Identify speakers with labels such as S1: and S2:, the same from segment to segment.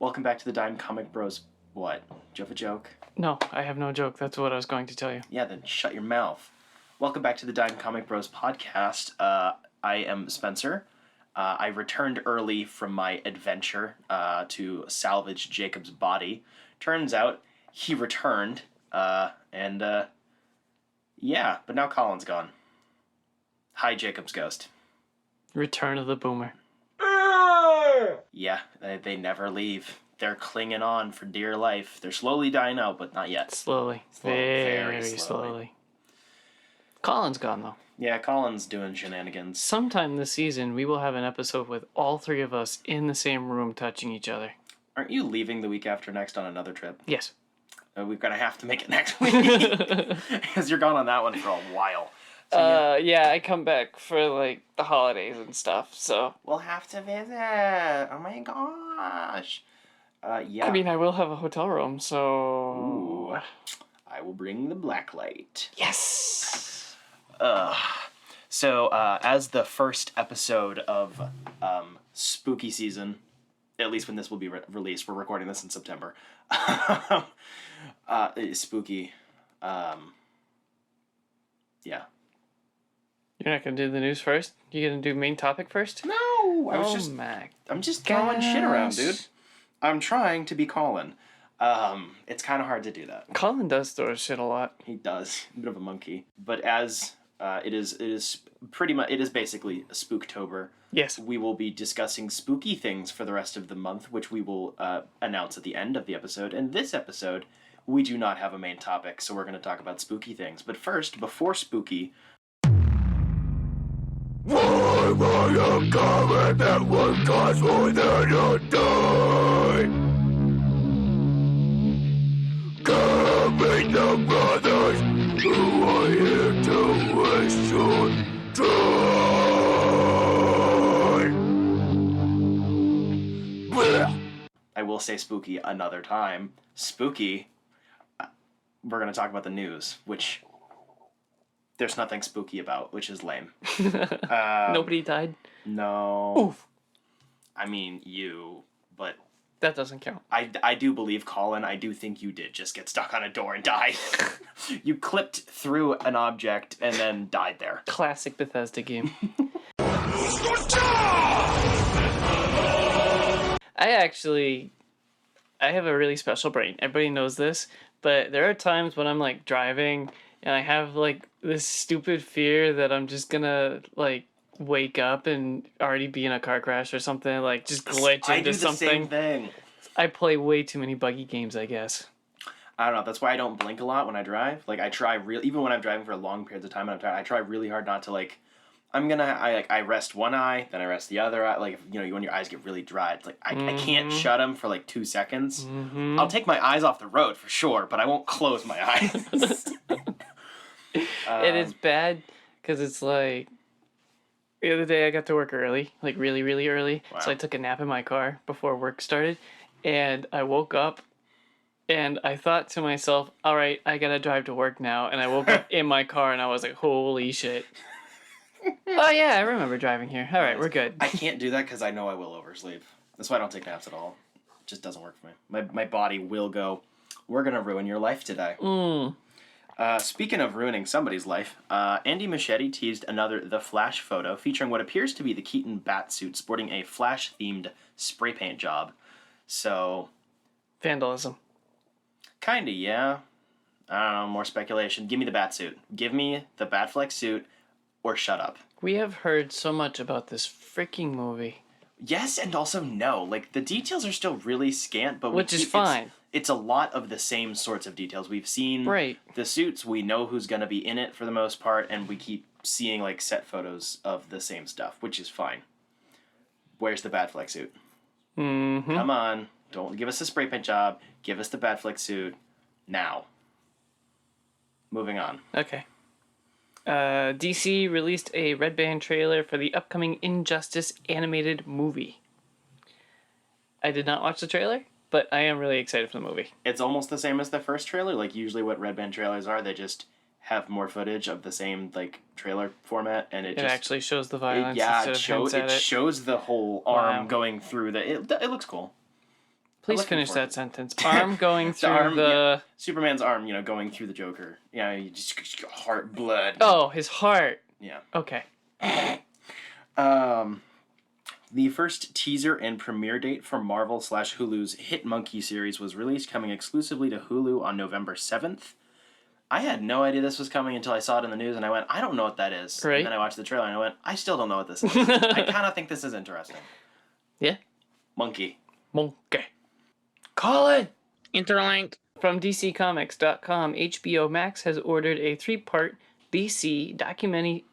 S1: Welcome back to the Dime Comic Bros. What? Do you have a joke?
S2: No, I have no joke. That's what I was going to tell you.
S1: Yeah, then shut your mouth. Welcome back to the Dime Comic Bros podcast. I am Spencer. I returned early from my adventure to salvage Jacob's body. Turns out he returned, yeah, but now Colin's gone. Hi, Jacob's ghost.
S2: Return of the Boomer.
S1: Yeah, they never leave. They're clinging on for dear life. They're slowly dying out, but not yet.
S2: Slowly. Very slowly. Colin's gone, though.
S1: Yeah, Colin's doing shenanigans.
S2: Sometime this season, we will have an episode with all three of us in the same room touching each other.
S1: Aren't you leaving the week after next on another trip?
S2: Yes.
S1: We're going to have to make it next week. Because you're gone on that one for a while.
S2: So, yeah, I come back for, like, the holidays and stuff, so...
S1: We'll have to visit. Oh my gosh. Yeah.
S2: I mean, I will have a hotel room, so...
S1: Ooh. I will bring the black light.
S2: Yes!
S1: So, as the first episode of spooky season, at least when this will be released, we're recording this in September. Spooky. Yeah.
S2: You're not going to do the news first? You're going to do main topic first?
S1: No! I'm just
S2: Gosh.
S1: throwing shit around, dude. I'm trying to be Colin. It's kind of hard to do that.
S2: Colin does throw shit a lot.
S1: He does. A bit of a monkey. But as it is basically a Spooktober.
S2: Yes.
S1: We will be discussing spooky things for the rest of the month, which we will announce at the end of the episode. And this episode, we do not have a main topic, so we're going to talk about spooky things. But first, before spooky... Why are you coming that one cause without you die? Come meet the brothers who are here to waste your time. I will say spooky another time. Spooky, we're going to talk about the news, which... there's nothing spooky about, which is lame.
S2: Nobody died?
S1: No.
S2: Oof.
S1: I mean, you, but...
S2: that doesn't count.
S1: I do believe, Colin, I do think you did just get stuck on a door and die. You clipped through an object and then died there.
S2: Classic Bethesda game. I have a really special brain. Everybody knows this, but there are times when I'm, like, driving... and I have, like, this stupid fear that I'm just gonna, like, wake up and already be in a car crash or something. Like, just glitch into something.
S1: I do the same thing.
S2: I play way too many buggy games, I guess.
S1: I don't know. That's why I don't blink a lot when I drive. Like, I try even when I'm driving for long periods of time, I try really hard not to, like... I rest one eye, then I rest the other eye. Like, you know, when your eyes get really dry, it's like, I can't shut them for, like, 2 seconds. Mm-hmm. I'll take my eyes off the road, for sure, but I won't close my eyes.
S2: It is bad because it's like the other day I got to work early, like really, really early. Wow. So I took a nap in my car before work started, and I woke up and I thought to myself, all right, I gotta drive to work now. And I woke up in my car and I was like, holy shit. Oh yeah, I remember driving here. All right, we're good.
S1: I can't do that because I know I will oversleep. That's why I don't take naps at all. It just doesn't work for me. My body will go, we're gonna ruin your life today. Speaking of ruining somebody's life, Andy Muschietti teased another The Flash photo featuring what appears to be the Keaton Batsuit sporting a Flash-themed spray paint job. So...
S2: vandalism.
S1: Kinda, yeah. I don't know, more speculation. Give me the Batsuit. Give me the Batfleck suit, or shut up.
S2: We have heard so much about this freaking movie.
S1: Yes, and also no. Like, the details are still really scant, but...
S2: which is fine.
S1: It's a lot of the same sorts of details. We've seen the suits, we know who's going to be in it for the most part, and we keep seeing, like, set photos of the same stuff, which is fine. Where's the Batfleck suit?
S2: Mm-hmm.
S1: Come on. Don't give us a spray paint job. Give us the Batfleck suit now. Moving on.
S2: Okay. DC released a red band trailer for the upcoming Injustice animated movie. I did not watch the trailer, but I am really excited for the movie.
S1: It's almost the same as the first trailer. Like, usually what red band trailers are, they just have more footage of the same, like, trailer format, and it just...
S2: actually shows the violence
S1: it shows the whole arm going through the... It looks cool.
S2: Please finish that sentence. Arm going through
S1: Superman's arm, going through the Joker. Yeah, you just heart blood.
S2: Oh, his heart.
S1: Yeah.
S2: Okay.
S1: The first teaser and premiere date for Marvel/Hulu's Hit Monkey series was released, coming exclusively to Hulu on November 7th. I had no idea this was coming until I saw it in the news, and I went, I don't know what that is. Right. And then I watched the trailer, and I went, I still don't know what this is. I kind of think this is interesting.
S2: Yeah?
S1: Monkey.
S2: Colin!
S3: Interlinked.
S2: From DCComics.com, HBO Max has ordered a 3-part DC documentary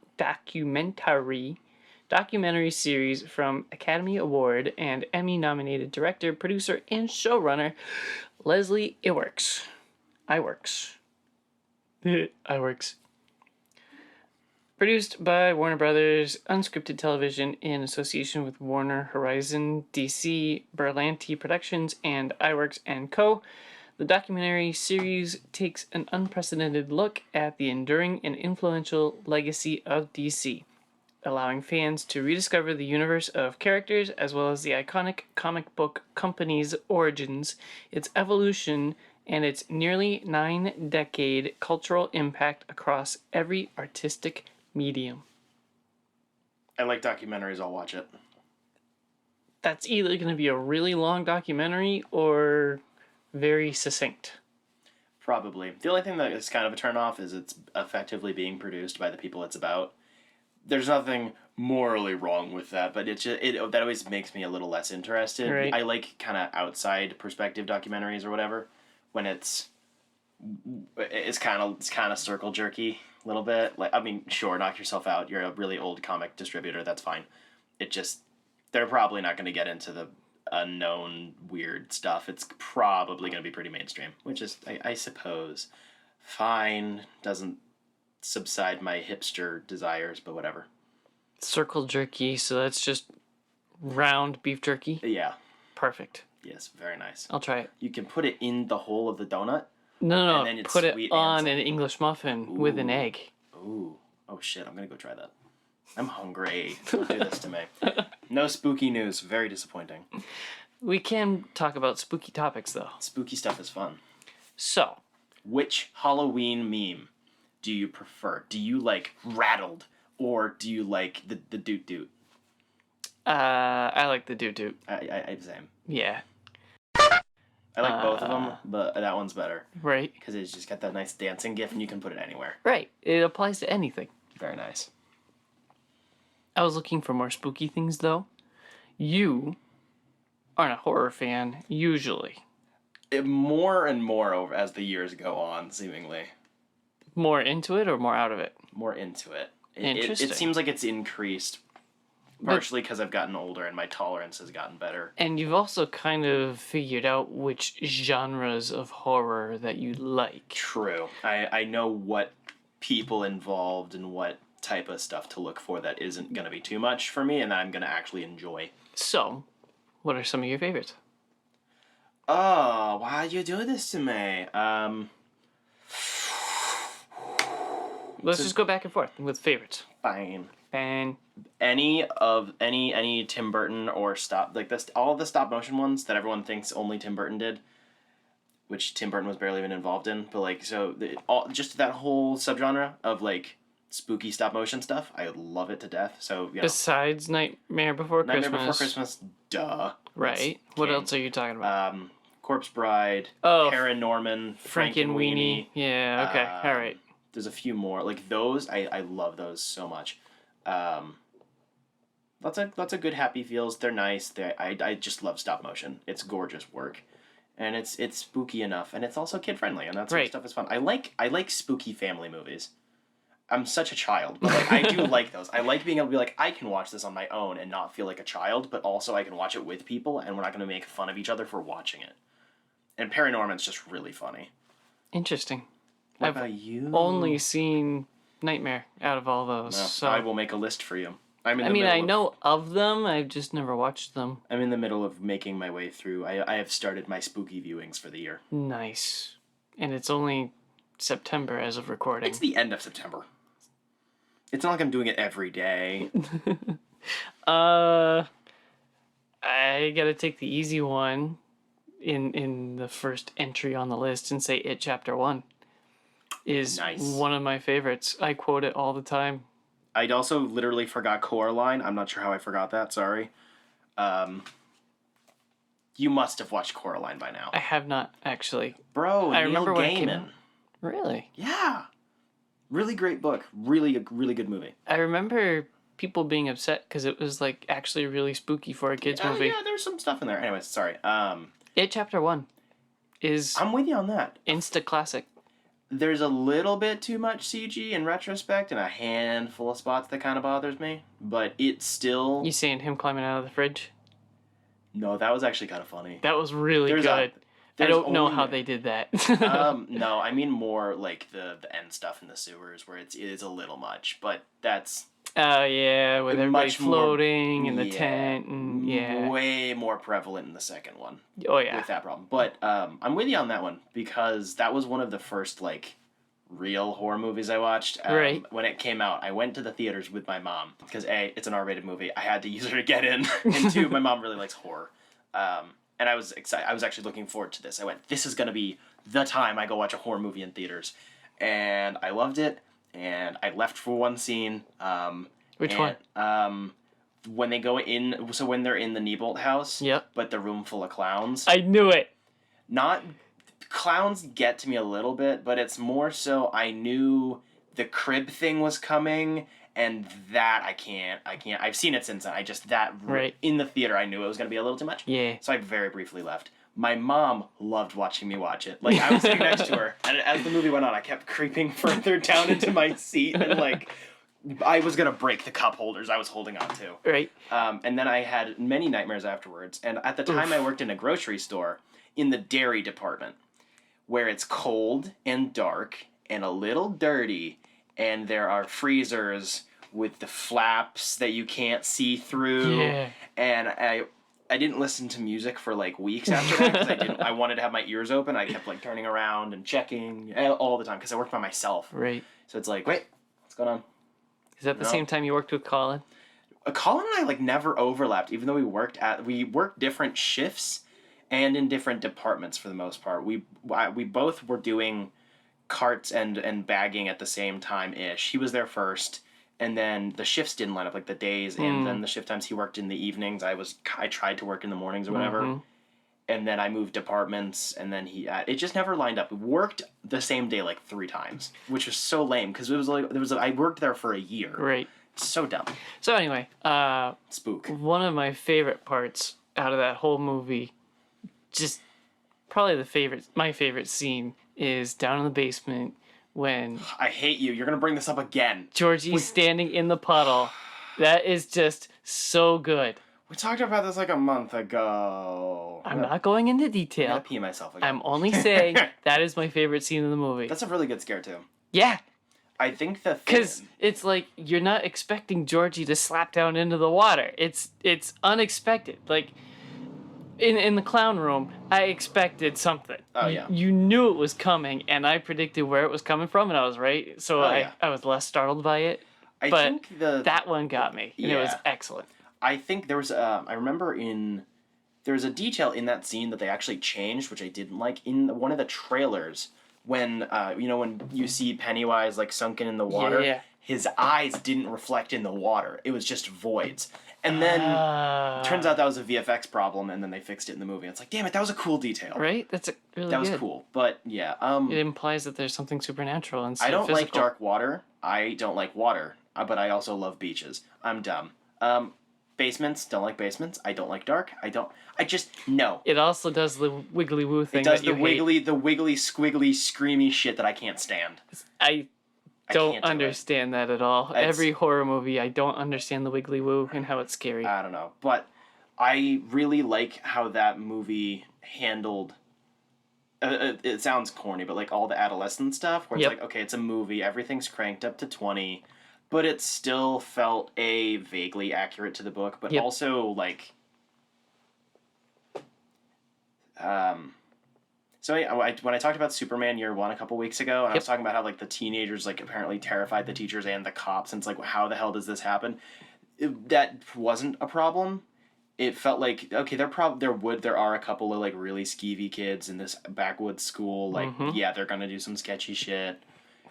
S2: series from Academy Award and Emmy-nominated director, producer, and showrunner Leslie Iwerks. Produced by Warner Brothers Unscripted Television in association with Warner Horizon, DC, Berlanti Productions, and Iwerks & Co., the documentary series takes an unprecedented look at the enduring and influential legacy of DC, allowing fans to rediscover the universe of characters as well as the iconic comic book company's origins, its evolution, and its nearly 9-decade cultural impact across every artistic medium.
S1: I like documentaries, I'll watch it.
S2: That's either going to be a really long documentary or very succinct.
S1: Probably. The only thing that is kind of a turn-off is it's effectively being produced by the people it's about. There's nothing morally wrong with that, but that always makes me a little less interested.
S2: Right.
S1: I like kind of outside perspective documentaries or whatever, when it's kind of circle jerky a little bit. Like, I mean, sure, knock yourself out. You're a really old comic distributor. That's fine. They're probably not going to get into the unknown weird stuff. It's probably going to be pretty mainstream, which is, I suppose, fine. Doesn't subside my hipster desires, but whatever.
S2: Circle jerky, so that's just round beef jerky?
S1: Yeah.
S2: Perfect.
S1: Yes, very nice.
S2: I'll try it.
S1: You can put it in the hole of the donut.
S2: No. Put it on an English muffin with an egg.
S1: Ooh. Oh, shit. I'm going to go try that. I'm hungry. Don't do this to me. No spooky news. Very disappointing.
S2: We can talk about spooky topics, though.
S1: Spooky stuff is fun.
S2: So.
S1: Which Halloween meme do you prefer? Do you like rattled, or do you like the doot doot?
S2: I like the doot doot.
S1: I same.
S2: Yeah.
S1: I like both of them, but that one's better.
S2: Right.
S1: Because it's just got that nice dancing gif, and you can put it anywhere.
S2: Right. It applies to anything.
S1: Very nice.
S2: I was looking for more spooky things, though. You aren't a horror fan, usually.
S1: More and more over as the years go on, seemingly.
S2: More into it or more out of it?
S1: More into it.
S2: Interesting.
S1: It seems like it's increased, partially because I've gotten older and my tolerance has gotten better.
S2: And you've also kind of figured out which genres of horror that you like.
S1: True. I know what people involved and what type of stuff to look for that isn't going to be too much for me and that I'm going to actually enjoy.
S2: So, what are some of your favorites?
S1: Oh, why'd you do this to me?
S2: Let's just go back and forth with favorites.
S1: Fine.
S2: And
S1: any Tim Burton or all of the stop motion ones that everyone thinks only Tim Burton did, which Tim Burton was barely even involved in, but just that whole subgenre of spooky stop motion stuff, I love it to death. So
S2: besides Nightmare Before
S1: Christmas, duh.
S2: Right. What else are you talking about?
S1: Corpse Bride, Paranorman, Frankenweenie.
S2: Yeah. Okay. All right.
S1: There's a few more those. I love those so much. Lots of good happy feels. They're nice. I just love stop motion. It's gorgeous work, and it's spooky enough, and it's also kid friendly, and that sort of stuff is fun. I like spooky family movies. I'm such a child, but I do like those. I like being able to be I can watch this on my own and not feel like a child, but also I can watch it with people, and we're not going to make fun of each other for watching it. And Paranorman's just really funny.
S2: Interesting.
S1: What about you?
S2: Only seen Nightmare out of all those.
S1: No,
S2: so
S1: I will make a list for you.
S2: I know of them. I've just never watched them.
S1: I'm in the middle of making my way through. I have started my spooky viewings for the year.
S2: Nice. And it's only September as of recording.
S1: It's the end of September. It's not like I'm doing it every day.
S2: I gotta take the easy one. in the first entry on the list and say It Chapter 1 is
S1: Nice.
S2: one of my favorites. I quote it all the time.
S1: I'd also literally forgot Coraline. I'm not sure how I forgot that. Sorry. You must have watched Coraline by now.
S2: I have not, actually.
S1: Bro,
S2: I
S1: Neil
S2: remember when it came
S1: Gaiman.
S2: out. Really?
S1: Yeah. Really great book. Really good movie.
S2: I remember people being upset because it was like actually really spooky for a kid's movie.
S1: Yeah, there's some stuff in there. Anyways, sorry.
S2: It Chapter 1 is
S1: I'm with you on that.
S2: insta classic.
S1: There's a little bit too much CG in retrospect and a handful of spots that kind of bothers me, but it's still...
S2: You seeing him climbing out of the fridge?
S1: No, that was actually kind of funny.
S2: That was really good. I don't know how they did that.
S1: No, I mean more like the end stuff in the sewers where it is a little much, but that's...
S2: Oh, yeah, with everybody floating in the tent. And
S1: way more prevalent in the second one.
S2: Oh, yeah.
S1: With that problem. But I'm with you on that one because that was one of the first, like, real horror movies I watched.
S2: Right.
S1: When it came out, I went to the theaters with my mom because, A, it's an R-rated movie. I had to use her to get in. And 2, my mom really likes horror. And I was excited. I was actually looking forward to this. I went, this is going to be the time I go watch a horror movie in theaters. And I loved it. And I left for one scene.
S2: Which one?
S1: When they go in, so when they're in the Niebolt house,
S2: Yep.
S1: but the room full of clowns.
S2: I knew it.
S1: Not, clowns get to me a little bit, but it's more so I knew the crib thing was coming, and that I can't, I've seen it since then,
S2: Right.
S1: In the theater I knew it was going to be a little too much.
S2: Yeah.
S1: So I very briefly left. My mom loved watching me watch it. Like, I was sitting next to her, and as the movie went on, I kept creeping further down into my seat, and, like, I was going to break the cup holders I was holding on to.
S2: Right.
S1: And then I had many nightmares afterwards, and at the time I worked in a grocery store in the dairy department, where it's cold and dark and a little dirty, and there are freezers with the flaps that you can't see through.
S2: Yeah.
S1: And I didn't listen to music for like weeks after that because I wanted to have my ears open. I kept like turning around and checking all the time because I worked by myself.
S2: Right.
S1: So it's like, wait, what's going on?
S2: Is that the same time you worked with Colin?
S1: Colin and I like never overlapped, even though we worked different shifts and in different departments for the most part. We both were doing carts and bagging at the same time ish. He was there first. And then the shifts didn't line up, like the days, and then the shift times he worked in the evenings. I tried to work in the mornings or whatever, and then I moved departments, and then it just never lined up. We worked the same day like 3 times, which was so lame because it was like I worked there for a year.
S2: Right.
S1: So dumb.
S2: So anyway,
S1: Spook.
S2: One of my favorite parts out of that whole movie, just probably my favorite scene is down in the basement. When
S1: I hate you. You're going to bring this up again.
S2: Georgie's standing in the puddle. That is just so good.
S1: We talked about this like a month ago.
S2: I'm not going into
S1: I'm
S2: detail.
S1: going to pee myself again.
S2: I'm only saying that is my favorite scene in the movie.
S1: That's a really good scare, too.
S2: Yeah.
S1: I think
S2: because it's like you're not expecting Georgie to slap down into the water. It's unexpected. Like, in the clown room, I expected something.
S1: Oh, yeah.
S2: You knew it was coming, and I predicted where it was coming from, and I was right. So I was less startled by it.
S1: I
S2: but
S1: think
S2: that one got me, and it was excellent.
S1: I think there was I remember there was a detail in that scene that they actually changed, which I didn't like. In one of the trailers, when when you see Pennywise like sunken in the water, his eyes didn't reflect in the water. It was just voids. And then turns out that was a VFX problem, and then they fixed it in the movie. It's like, damn it, that was a cool detail.
S2: Right? That
S1: was cool. But yeah,
S2: it implies that there's something supernatural instead
S1: I don't
S2: of physical.
S1: like dark water. I don't like water, but I also love beaches. I'm dumb. Basements, don't like basements. I don't like dark. No.
S2: It also does the wiggly woo thing.
S1: It does the wiggly, squiggly, screamy shit that I can't stand.
S2: I don't understand that at all. Every horror movie, I don't understand the wiggly woo and how it's scary.
S1: I don't know. But I really like how that movie handled... it sounds corny, but like all the adolescent stuff, where it's like, okay, it's a movie, everything's cranked up to 20, but it still felt vaguely accurate to the book, but also like... So when I talked about Superman Year One a couple weeks ago, and I was talking about how like the teenagers like apparently terrified the teachers and the cops, and it's like, how the hell does this happen? That wasn't a problem. it felt like, okay, there are a couple of like really skeevy kids in this backwoods school. Like, yeah, they're gonna do some sketchy shit.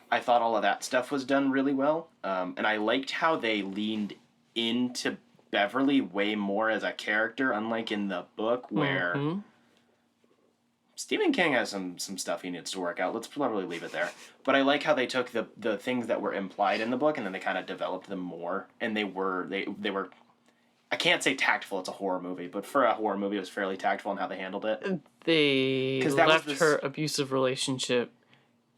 S1: I thought all of that stuff was done really well, and I liked how they leaned into Beverly way more as a character, unlike in the book where Stephen King has some stuff he needs to work out. Let's probably leave it there. But I like how they took the things that were implied in the book and then they kind of developed them more, and they were I can't say tactful, it's a horror movie, but for a horror movie, it was fairly tactful in how they handled it.
S2: They left her abusive relationship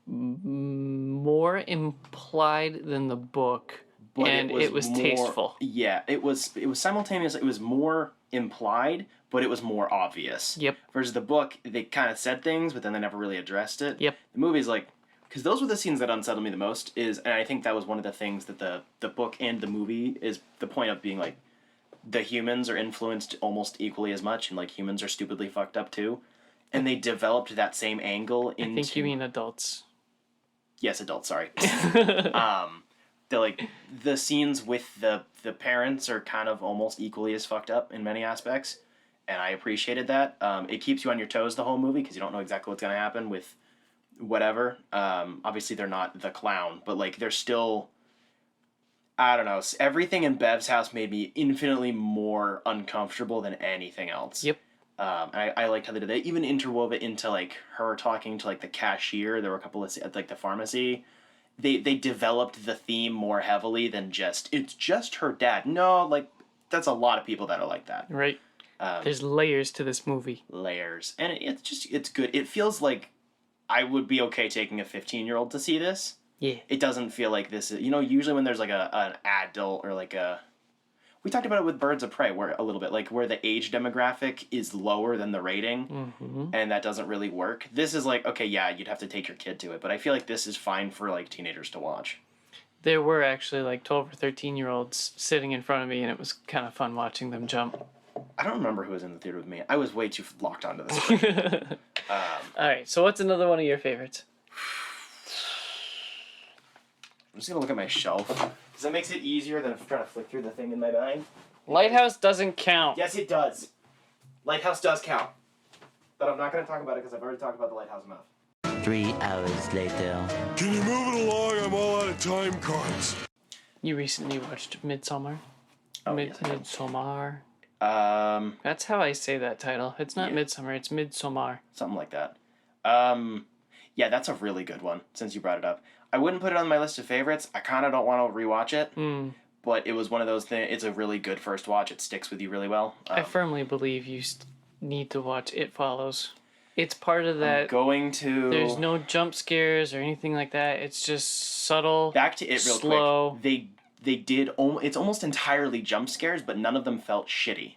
S2: more implied than the book, and it was tasteful.
S1: Yeah, it was simultaneous. It was more implied, but it was more obvious.
S2: Yep.
S1: Versus the book, they kind of said things, but then they never really addressed it.
S2: Yep.
S1: The movie's like, because those were the scenes that unsettled me the most, and I think that was one of the things that the book and the movie is the point of being like, the humans are influenced almost equally as much, and like humans are stupidly fucked up too, and they developed that same angle into.
S2: I think you mean adults.
S1: Yes, adults. Sorry. The scenes with the parents are kind of almost equally as fucked up in many aspects, and I appreciated that. It keeps you on your toes the whole movie because you don't know exactly what's gonna happen with whatever. Obviously, they're not the clown, but like they're still. I don't know. Everything in Bev's house made me infinitely more uncomfortable than anything else.
S2: Yep.
S1: And I liked how they did that. They even interwove it into like her talking to like the cashier. There were a couple of at like the pharmacy. They developed the theme more heavily than it's just her dad. No, like that's a lot of people that are like that.
S2: Right. There's layers to this movie.
S1: Layers, and it's good. It feels like I would be okay taking a 15-year-old to see this.
S2: Yeah.
S1: It doesn't feel like this is, usually when there's like an adult or like we talked about it with Birds of Prey, where a little bit, like where the age demographic is lower than the rating, and that doesn't really work. This is like, okay, yeah, you'd have to take your kid to it, but I feel like this is fine for like teenagers to watch.
S2: There were actually like 12 or 13-year-olds sitting in front of me, and it was kind of fun watching them jump.
S1: I don't remember who was in the theater with me. I was way too locked onto this screen.
S2: All right, so what's another one of your favorites?
S1: I'm just going to look at my shelf, because that makes it easier than trying to flick through the thing in my mind.
S2: Lighthouse doesn't count.
S1: Yes, it does. Lighthouse does count. But I'm not going to talk about it, because I've already talked about the Lighthouse enough.
S3: 3 hours later.
S4: Can you move it along? I'm all out of time cards.
S2: You recently watched Midsommar?
S1: Oh, yes, I did.
S2: Midsommar.
S1: That's
S2: how I say that title. It's not Midsommar, it's Midsommar.
S1: Something like that. Yeah, that's a really good one, since you brought it up. I wouldn't put it on my list of favorites. I kind of don't want to rewatch it. But it was one of those things. It's a really good first watch. It sticks with you really well.
S2: I firmly believe you need to watch It Follows. It's part of that. There's no jump scares or anything like that. It's just subtle.
S1: Back to it real
S2: slow.
S1: Quick. They did. It's almost entirely jump scares, but none of them felt shitty,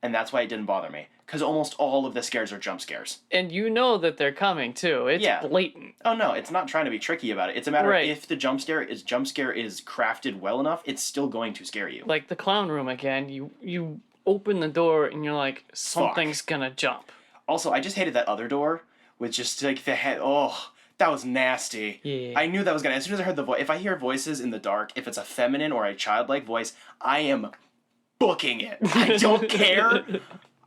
S1: and that's why it didn't bother me. Because almost all of the scares are jump scares.
S2: And you know that they're coming, too. It's blatant.
S1: Oh, no, it's not trying to be tricky about it. It's a matter of if the jump scare is crafted well enough, it's still going to scare you.
S2: Like the clown room again, you open the door and you're like, something's gonna jump.
S1: Also, I just hated that other door with just like the head. Oh, that was nasty.
S2: Yeah.
S1: I knew that was gonna. As soon as I heard the voice, if I hear voices in the dark, if it's a feminine or a childlike voice, I am booking it. I don't care.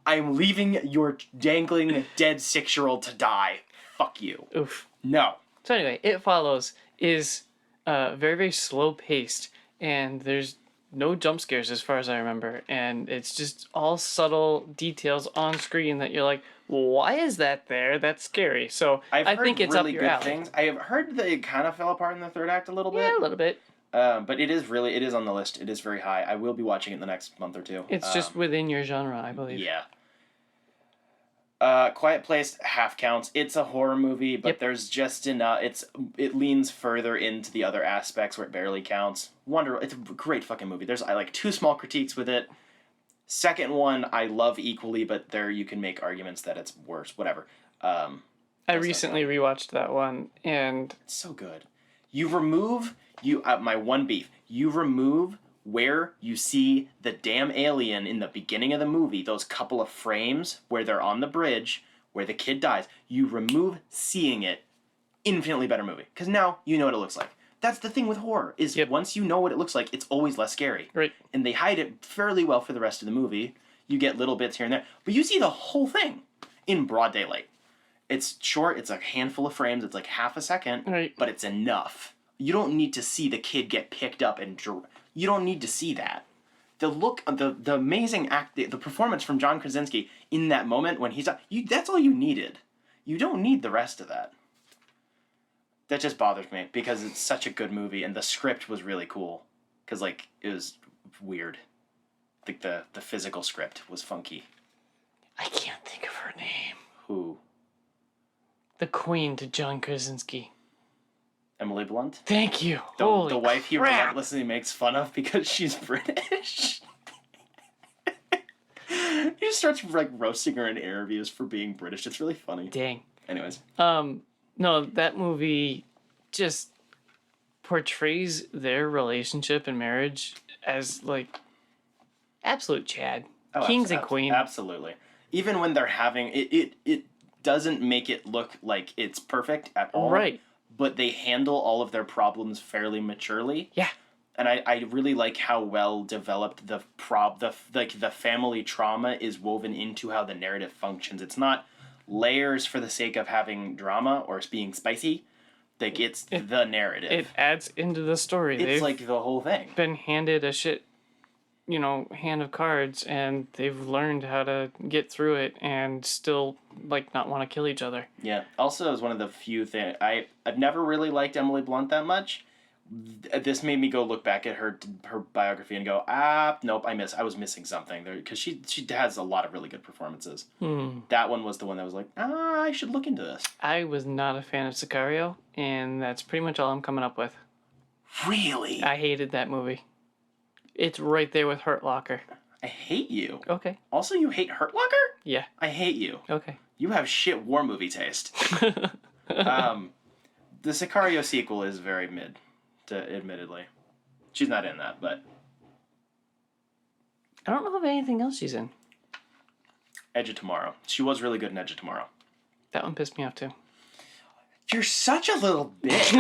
S1: I'm leaving your dangling dead 6-year-old to die. Fuck you.
S2: Oof.
S1: No.
S2: So anyway, It Follows is very, very slow paced, and there's no jump scares as far as I remember, and it's just all subtle details on screen that you're like, why is that there? That's scary. So I think it's really up your alley. Things.
S1: I have heard that it kind of fell apart in the third act a little bit.
S2: Yeah, a little bit.
S1: But it is on the list. It is very high. I will be watching it in the next month or two.
S2: It's just within your genre, I believe.
S1: Yeah. Quiet Place half counts. It's a horror movie, but there's just enough. It leans further into the other aspects where it barely counts. It's a great fucking movie. I like 2 small critiques with it. Second one I love equally, but there you can make arguments that it's worse. Whatever.
S2: I recently rewatched that one, and
S1: it's so good. You remove my one beef. You remove where you see the damn alien in the beginning of the movie, those couple of frames where they're on the bridge, where the kid dies, you remove seeing it, infinitely better movie. Because now you know what it looks like. That's the thing with horror, is once you know what it looks like, it's always less scary.
S2: Right.
S1: And they hide it fairly well for the rest of the movie. You get little bits here and there, but you see the whole thing in broad daylight. It's short. It's a handful of frames. It's like half a second,
S2: Right.
S1: but it's enough. You don't need to see the kid get picked up and you don't need to see that. The look, the amazing the performance from John Krasinski in that moment when he's that's all you needed. You don't need the rest of that. That just bothers me because it's such a good movie and the script was really cool because like it was weird. Like the physical script was funky.
S2: I can't think of her name.
S1: Who?
S2: The queen to John Krasinski.
S1: Emily Blunt?
S2: Thank you.
S1: The wife he
S2: crap.
S1: relentlessly makes fun of because she's British. He just starts like roasting her in interviews for being British. It's really funny.
S2: Dang.
S1: Anyways.
S2: No, that movie just portrays their relationship and marriage as like absolute Chad. Kings and queens.
S1: Absolutely. Even when they're having it doesn't make it look like it's perfect at all.
S2: Right.
S1: But they handle all of their problems fairly maturely.
S2: Yeah.
S1: And I really like how well developed the family trauma is woven into how the narrative functions. It's not layers for the sake of having drama or being spicy. Like it's the narrative.
S2: It adds into the story.
S1: It's like the whole thing.
S2: Been handed a shit, hand of cards, and they've learned how to get through it and still like not want to kill each other.
S1: Yeah. Also, it was one of the few things I've never really liked Emily Blunt that much. This made me go look back at her biography and go, nope, I was missing something there because she has a lot of really good performances. That one was the one that was like, I should look into this.
S2: I was not a fan of Sicario, and that's pretty much all I'm coming up with.
S1: Really?
S2: I hated that movie. It's right there with Hurt Locker.
S1: I hate you.
S2: Okay.
S1: Also, you hate Hurt Locker?
S2: Yeah.
S1: I hate you.
S2: Okay.
S1: You have shit war movie taste. The Sicario sequel is very mid, admittedly. She's not in that, but...
S2: I don't know of anything else she's in.
S1: Edge of Tomorrow. She was really good in Edge of Tomorrow.
S2: That one pissed me off, too.
S1: You're such a little bitch.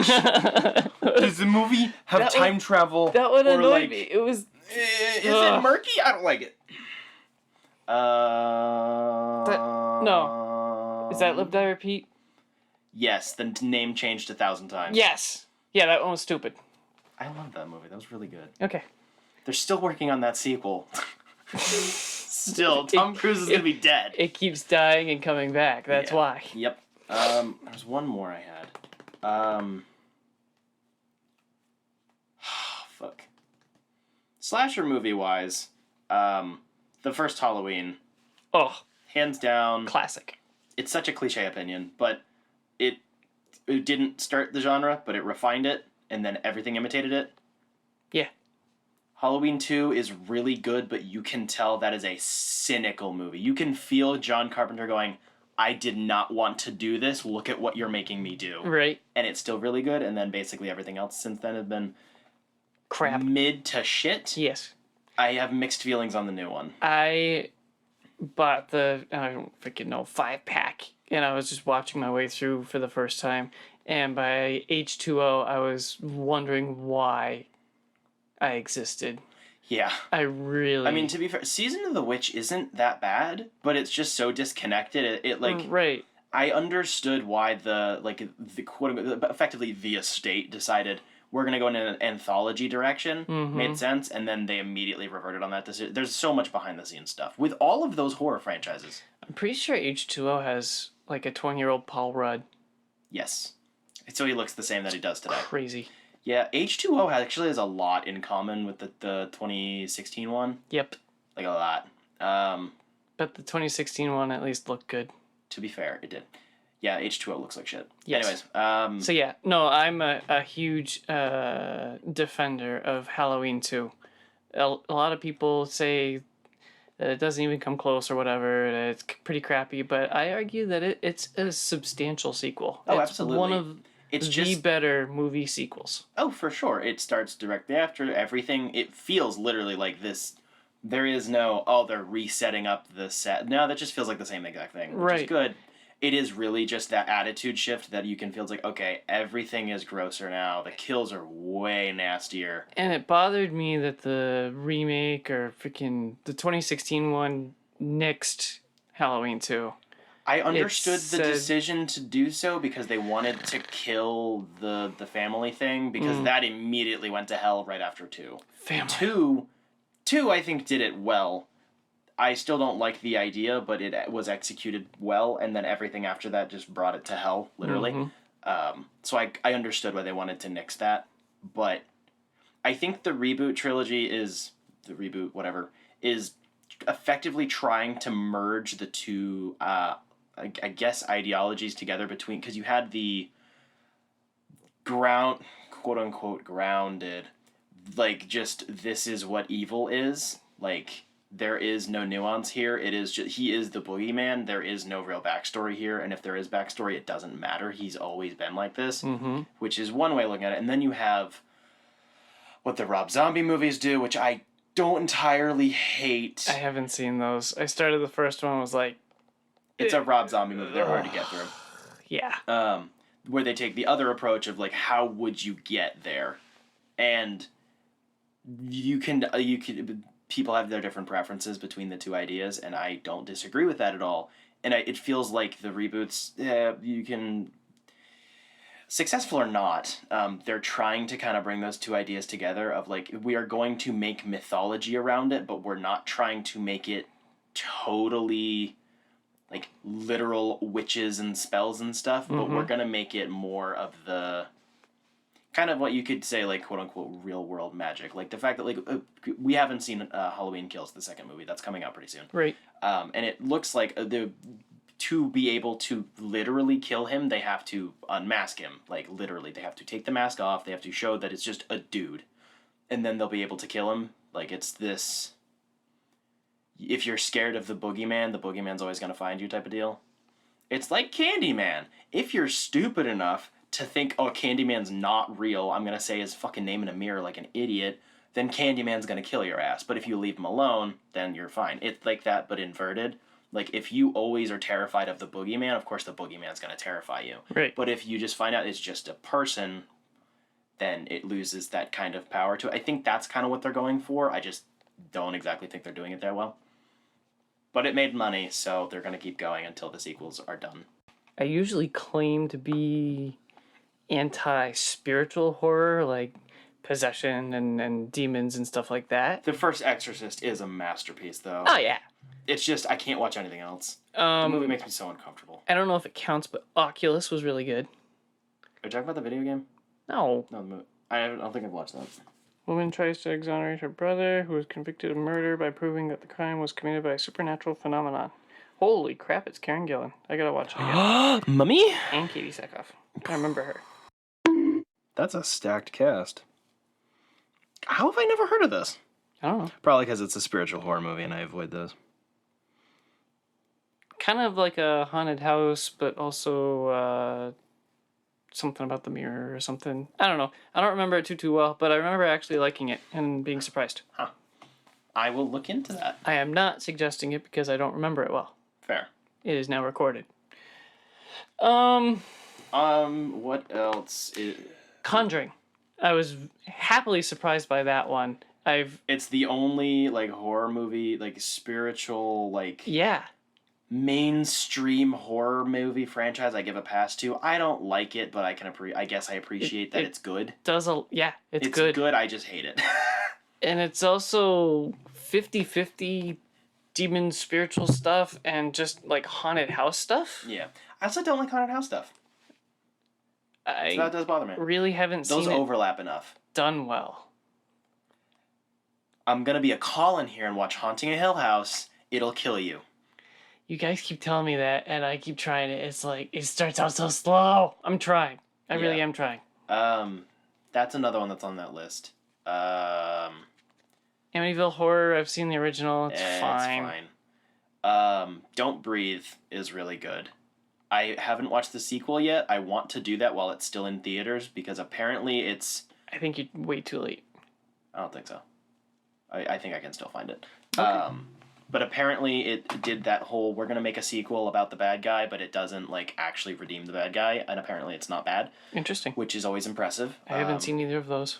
S1: Does the movie have time travel?
S2: That one
S1: or
S2: annoyed me. It was...
S1: Is it murky? I don't like it.
S2: No. Is that Live, Die, Repeat?
S1: Yes, the name changed 1,000 times.
S2: Yes. Yeah, that one was stupid.
S1: I love that movie. That was really good.
S2: Okay.
S1: They're still working on that sequel. Still, Tom Cruise is going to be dead.
S2: It keeps dying and coming back. That's why.
S1: Yep. There's one more I had. Fuck. Slasher movie-wise, the first Halloween,
S2: Oh,
S1: hands down,
S2: classic.
S1: it's such a cliche opinion, but it didn't start the genre, but it refined it, and then everything imitated it.
S2: Yeah.
S1: Halloween 2 is really good, but you can tell that is a cynical movie. You can feel John Carpenter going, I did not want to do this, look at what you're making me do.
S2: Right.
S1: And it's still really good, and then basically everything else since then has been
S2: Crap.
S1: mid to shit.
S2: Yes.
S1: I have mixed feelings on the new one.
S2: I bought the, I don't freaking know, 5-pack, and I was just watching my way through for the first time, and by H2O, I was wondering why I existed.
S1: Yeah.
S2: I mean,
S1: to be fair, Season of the Witch isn't that bad, but it's just so disconnected. It like...
S2: Right.
S1: I understood why the quote-unquote, effectively the estate decided we're going to go in an anthology direction.
S2: Mm-hmm.
S1: Made sense, and then they immediately reverted on that decision. There's so much behind-the-scenes stuff with all of those horror franchises.
S2: I'm pretty sure H2O has like a 20-year-old Paul Rudd.
S1: Yes. So he looks the same that he does today.
S2: Crazy.
S1: Yeah, H2O actually has a lot in common with the 2016 one.
S2: Yep.
S1: Like a lot.
S2: But the 2016 one at least looked good.
S1: To be fair, it did. Yeah, H2O looks like shit.
S2: Yes.
S1: Anyways.
S2: So yeah, no, I'm a huge defender of Halloween 2. A lot of people say that it doesn't even come close or whatever, that it's pretty crappy, but I argue that it's a substantial sequel.
S1: Oh,
S2: it's
S1: absolutely.
S2: one of
S1: It's
S2: the
S1: just
S2: better movie sequels.
S1: Oh, for sure. It starts directly after everything. It feels literally like this. There is no, they're resetting up the set. No, that just feels like the same exact thing, which is good. It is really just that attitude shift that you can feel. It's like, okay, everything is grosser now. The kills are way nastier.
S2: And it bothered me that the remake or freaking the 2016 one nixed Halloween 2.
S1: I understood the decision to do so because they wanted to kill the family thing, because that immediately went to hell right after 2.
S2: Family.
S1: 2, I think, did it well. I still don't like the idea, but it was executed well, and then everything after that just brought it to hell, literally. So I understood why they wanted to nix that, but I think the reboot trilogy is effectively trying to merge the two, I guess, ideologies together between, because you had the quote unquote grounded, like, just this is what evil is, like, there is no nuance here. It is just, he is the boogeyman. There is no real backstory here, and if there is backstory, it doesn't matter. He's always been like this, which is one way of looking at it. And then you have what the Rob Zombie movies do, which I don't entirely hate.
S2: I haven't seen those. I started the first one, was like...
S1: It's a Rob Zombie movie. They're hard to get through.
S2: Yeah.
S1: Where they take the other approach of, like, how would you get there? And you can people have their different preferences between the two ideas, and I don't disagree with that at all. And it feels like the reboots, you can... Successful or not, they're trying to kind of bring those two ideas together of, like, we are going to make mythology around it, but we're not trying to make it totally, like, literal witches and spells and stuff, but we're going to make it more of the... kind of what you could say, like, quote-unquote real-world magic. Like, the fact that, like, we haven't seen Halloween Kills, the second movie. That's coming out pretty soon.
S2: Right.
S1: And it looks like to be able to literally kill him, they have to unmask him. Like, literally. They have to take the mask off. They have to show that it's just a dude. And then they'll be able to kill him. Like, it's this... If you're scared of the boogeyman's always going to find you type of deal. It's like Candyman. If you're stupid enough to think, oh, Candyman's not real, I'm going to say his fucking name in a mirror like an idiot, then Candyman's going to kill your ass. But if you leave him alone, then you're fine. It's like that, but inverted. Like, if you always are terrified of the boogeyman, of course the boogeyman's going to terrify you.
S2: Right.
S1: But if you just find out it's just a person, then it loses that kind of power to it. I think that's kind of what they're going for. I just don't exactly think they're doing it that well. But it made money, so they're going to keep going until the sequels are done.
S2: I usually claim to be anti-spiritual horror, like possession and demons and stuff like that.
S1: The first Exorcist is a masterpiece, though.
S2: Oh, yeah.
S1: It's just, I can't watch anything else. The movie makes me so uncomfortable.
S2: I don't know if it counts, but Oculus was really good.
S1: Are you talking about the video game?
S2: No.
S1: No, the movie. I don't think I've watched that.
S2: Woman tries to exonerate her brother, who was convicted of murder, by proving that the crime was committed by a supernatural phenomenon. Holy crap, it's Karen Gillan. I gotta watch it again.
S1: Mummy?
S2: And Katie Sackhoff. I remember her.
S1: That's a stacked cast. How have I never heard of this?
S2: I don't know.
S1: Probably because it's a spiritual horror movie and I avoid those.
S2: Kind of like a haunted house, but also something about the mirror or something. I don't know. I don't remember it too well, but I remember actually liking it and being surprised.
S1: Huh. I will look into that.
S2: I am not suggesting it because I don't remember it well.
S1: Fair.
S2: It is now recorded.
S1: What else?
S2: Conjuring. I was happily surprised by that one.
S1: It's the only, like, horror movie, like, spiritual, like...
S2: Yeah.
S1: Mainstream horror movie franchise I give a pass to. I don't like it, but I guess I appreciate that it's good.
S2: It's good.
S1: It's good, I just hate it.
S2: And it's also 50-50 demon spiritual stuff and just, like, haunted house stuff.
S1: Yeah. I also don't like haunted house stuff. So that does bother me.
S2: Really haven't seen
S1: those overlap enough.
S2: Done well.
S1: I'm gonna be a call-in here and watch Haunting a Hill House. It'll kill you.
S2: You guys keep telling me that, and I keep trying it. It's like, it starts out so slow. I'm trying. I really am trying.
S1: That's another one that's on that list.
S2: Amityville Horror, I've seen the original. It's fine.
S1: It's fine. Don't Breathe is really good. I haven't watched the sequel yet. I want to do that while it's still in theaters, because apparently it's...
S2: I think you're way too late.
S1: I don't think so. I think I can still find it.
S2: Okay.
S1: But apparently it did that whole, we're going to make a sequel about the bad guy, but it doesn't, like, actually redeem the bad guy, and apparently it's not bad.
S2: Interesting.
S1: Which is always impressive.
S2: I haven't seen either of those.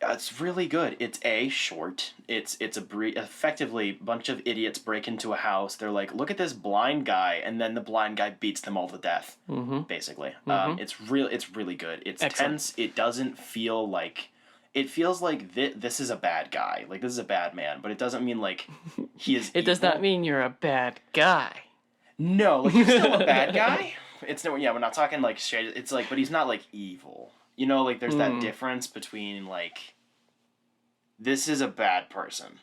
S1: It's really good. It's short. It's effectively a bunch of idiots break into a house. They're like, look at this blind guy, and then the blind guy beats them all to death. Basically, it's really good. It's
S2: Excellent.
S1: tense. It doesn't feel like. It feels like this is a bad guy. Like, this is a bad man, but it doesn't mean like he is.
S2: It does not mean you're a bad guy.
S1: No, like, you're still a bad guy. It's no, yeah, we're not talking like straight. It's like, but he's not like evil. You know, like, there's that difference between like, this is a bad person,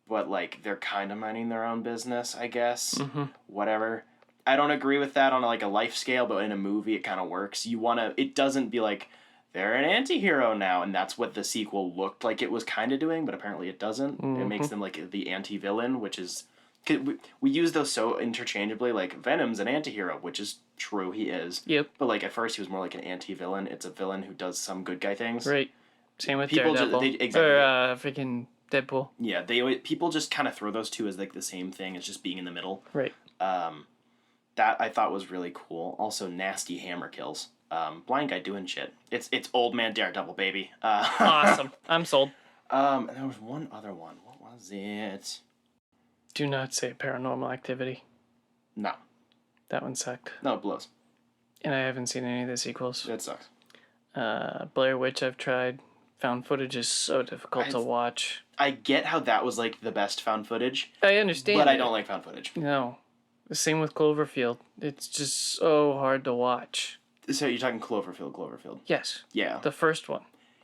S1: but like, they're kind of minding their own business, I guess. Whatever. I don't agree with that on like a life scale, but in a movie, it kind of works. It doesn't be like, they're an anti-hero now, and that's what the sequel looked like it was kind of doing, but apparently it doesn't. It makes them like the anti-villain, which is... We use those so interchangeably, like, Venom's an anti-hero, which is true, he is.
S2: Yep.
S1: But like, at first he was more like an anti-villain. It's a villain who does some good guy things.
S2: Right. Same with
S1: People
S2: Daredevil.
S1: exactly.
S2: Or freaking Deadpool.
S1: Yeah, people just kind of throw those two as like the same thing, as just being in the middle.
S2: Right.
S1: That I thought was really cool. Also, nasty hammer kills. Blind guy doing shit. It's old man Daredevil, baby.
S2: Awesome. I'm sold.
S1: And there was one other one. What was it?
S2: Do not say Paranormal Activity.
S1: No.
S2: That one sucked.
S1: No, it blows.
S2: And I haven't seen any of the sequels.
S1: It sucks.
S2: Blair Witch I've tried. Found footage is so difficult to watch.
S1: I get how that was like the best found footage.
S2: I understand.
S1: But I don't like found footage.
S2: No. The same with Cloverfield. It's just so hard to watch.
S1: So you're talking Cloverfield?
S2: Yes.
S1: Yeah.
S2: The first one.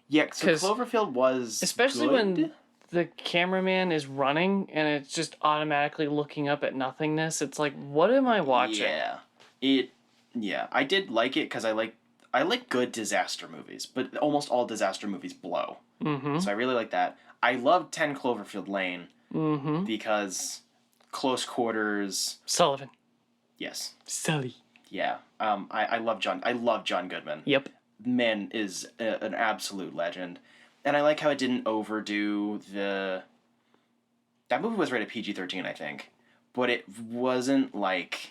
S1: Yeah, so Cloverfield was
S2: especially
S1: good.
S2: When the cameraman is running and it's just automatically looking up at nothingness. It's like, what am I watching?
S1: Yeah. I did like it because I like good disaster movies, but almost all disaster movies blow. So I really like that. I love 10 Cloverfield Lane because close quarters.
S2: Sullivan.
S1: Yes.
S2: Sully.
S1: Yeah. I love John Goodman.
S2: Yep.
S1: Man is an absolute legend. And I like how it didn't overdo the... That movie was rated PG-13, I think. But it wasn't like...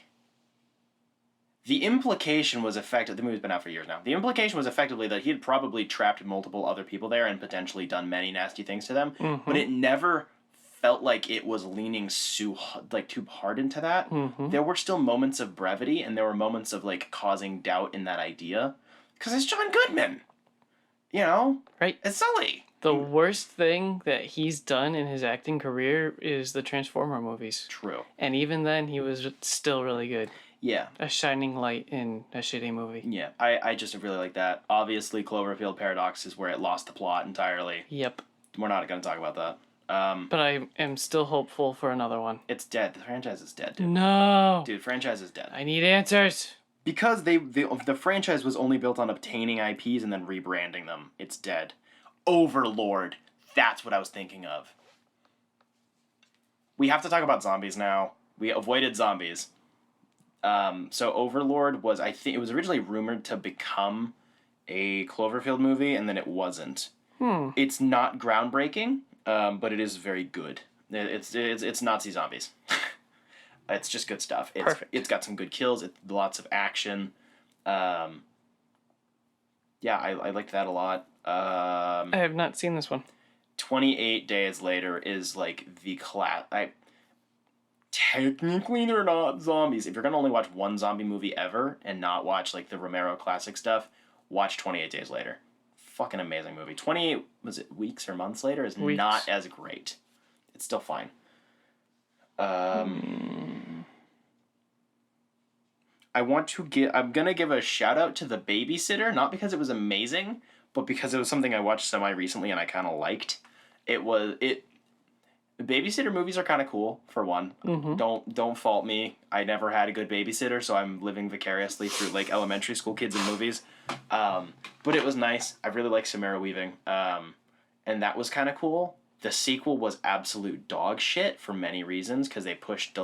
S1: The implication was the movie's been out for years now. The implication was effectively that he had probably trapped multiple other people there and potentially done many nasty things to them. But it never felt like it was leaning too hard into that. There were still moments of brevity, and there were moments of like causing doubt in that idea. Because it's John Goodman. You know?
S2: Right.
S1: It's Sully.
S2: The worst thing that he's done in his acting career is the Transformer movies.
S1: True.
S2: And even then, he was still really good.
S1: Yeah.
S2: A shining light in a shitty movie.
S1: Yeah, I just really like that. Obviously, Cloverfield Paradox is where it lost the plot entirely.
S2: Yep.
S1: We're not going to talk about that.
S2: But I am still hopeful for another one.
S1: It's dead. The franchise is dead, dude.
S2: No.
S1: Dude, franchise is dead.
S2: I need answers.
S1: Because the franchise was only built on obtaining IPs and then rebranding them. It's dead. Overlord. That's what I was thinking of. We have to talk about zombies now. We avoided zombies. So Overlord was, I think, it was originally rumored to become a Cloverfield movie, and then it wasn't. It's not groundbreaking, but it is very good. It's Nazi zombies. It's just good stuff.
S2: Perfect.
S1: It's got some good kills. It's lots of action. Yeah, I liked that a lot.
S2: I have not seen this one.
S1: 28 Days Later is like the technically they're not zombies. If you're gonna only watch one zombie movie ever and not watch like the Romero classic stuff, watch 28 Days Later. Fucking amazing movie. 28, was it weeks or months later, is not as great. It's still fine. I'm gonna give a shout out to The Babysitter, not because it was amazing, but because it was something I watched semi recently and I kind of liked. The babysitter movies are kind of cool, for one. Don't fault me. I never had a good babysitter, so I'm living vicariously through like elementary school kids in movies. But it was nice. I really like Samara Weaving, and that was kind of cool. The sequel was absolute dog shit for many reasons, because they pushed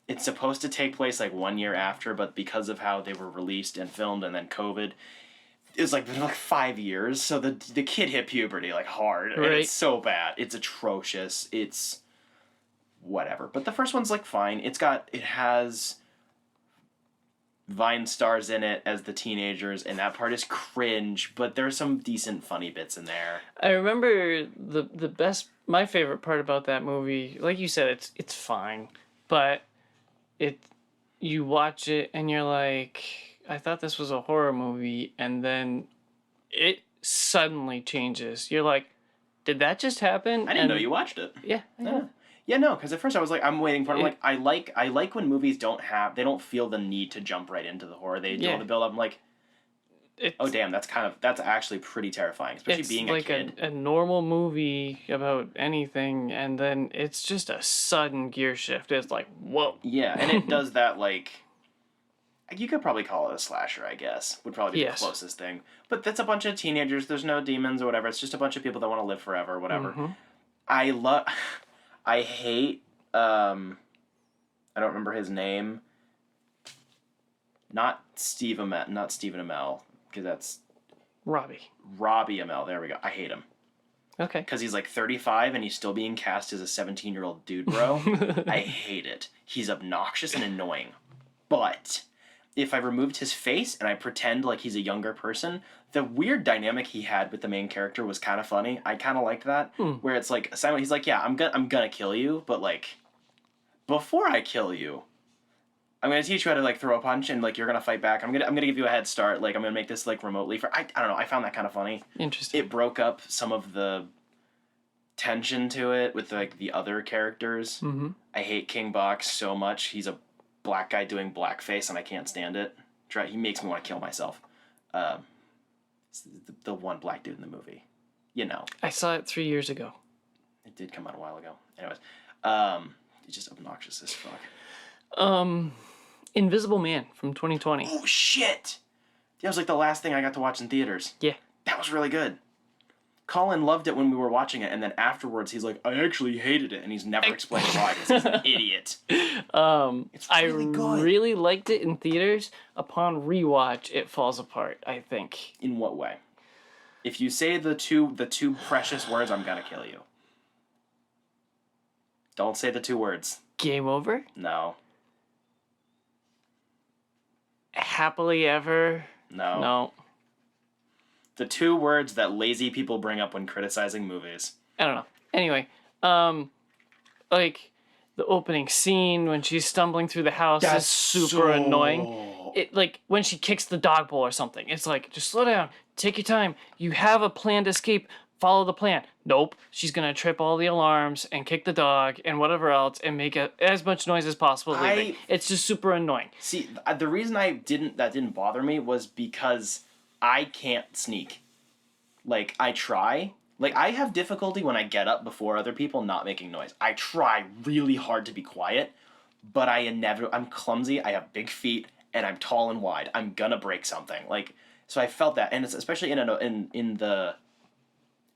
S1: it's supposed to take place like 1 year after, but because of how they were released and filmed and then COVID, it's like been like 5 years. So the kid hit puberty like hard, and it's so bad. It's atrocious. It's whatever. But the first one's like fine. It has Vine stars in it as the teenagers, and that part is cringe, but there's some decent funny bits in there.
S2: I remember my favorite part about that movie, like you said, it's fine, but you watch it and you're like, I thought this was a horror movie, and then it suddenly changes. You're like, did that just happen?
S1: I didn't know you watched it.
S2: Yeah.
S1: Yeah, no, because at first I was like, I'm waiting for it. I'm like, I like when movies don't feel the need to jump right into the horror. They do all the build up. I'm like, oh damn, that's actually pretty terrifying, especially being
S2: like
S1: a kid.
S2: a normal movie about anything, and then it's just a sudden gear shift. It's like, whoa.
S1: Yeah, and it does that, like, you could probably call it a slasher, I guess, would probably be the closest thing. But that's a bunch of teenagers. There's no demons or whatever. It's just a bunch of people that want to live forever or whatever. Mm-hmm. I hate, I don't remember his name. Not Stephen Amell, because that's... Robbie Amell, there we go. I hate him.
S2: Okay.
S1: Because he's like 35 and he's still being cast as a 17-year-old dude, bro. I hate it. He's obnoxious and annoying. But if I removed his face and I pretend like he's a younger person, the weird dynamic he had with the main character was kind of funny. I kind of liked that. Where it's like, Simon, he's like, yeah, I'm gonna kill you, but like, before I kill you, I'm gonna teach you how to like throw a punch, and like you're gonna fight back. I'm gonna give you a head start. Like I'm gonna make this like remotely I don't know. I found that kind of funny.
S2: Interesting.
S1: It broke up some of the tension to it with like the other characters. Mm-hmm. I hate King Box so much. He's a black guy doing blackface, and I can't stand it. He makes me want to kill myself. The one black dude in the movie, you know.
S2: I saw it 3 years ago.
S1: It did come out a while ago. Anyways, it's just obnoxious as fuck.
S2: Invisible Man from 2020.
S1: Oh shit! That was like the last thing I got to watch in theaters.
S2: Yeah,
S1: that was really good. Colin loved it when we were watching it, and then afterwards he's like, I actually hated it, and he's never explained why, because he's an idiot. It's really good.
S2: I really liked it in theaters. Upon rewatch, it falls apart, I think.
S1: In what way? If you say the two precious words, I'm gonna kill you. Don't say the two words.
S2: Game over?
S1: No.
S2: Happily ever?
S1: No.
S2: No.
S1: The two words that lazy people bring up when criticizing movies.
S2: I don't know. Anyway, like the opening scene when she's stumbling through the house is super annoying. It like when she kicks the dog bowl or something. It's like, just slow down, take your time. You have a planned escape. Follow the plan. Nope. She's gonna trip all the alarms and kick the dog and whatever else and make as much noise as possible leaving. It's just super annoying.
S1: See, the reason that didn't bother me was because I can't sneak. Like, I try. Like, I have difficulty when I get up before other people not making noise. I try really hard to be quiet, but I'm clumsy, I have big feet, and I'm tall and wide. I'm gonna break something. Like, so I felt that, and it's especially in the...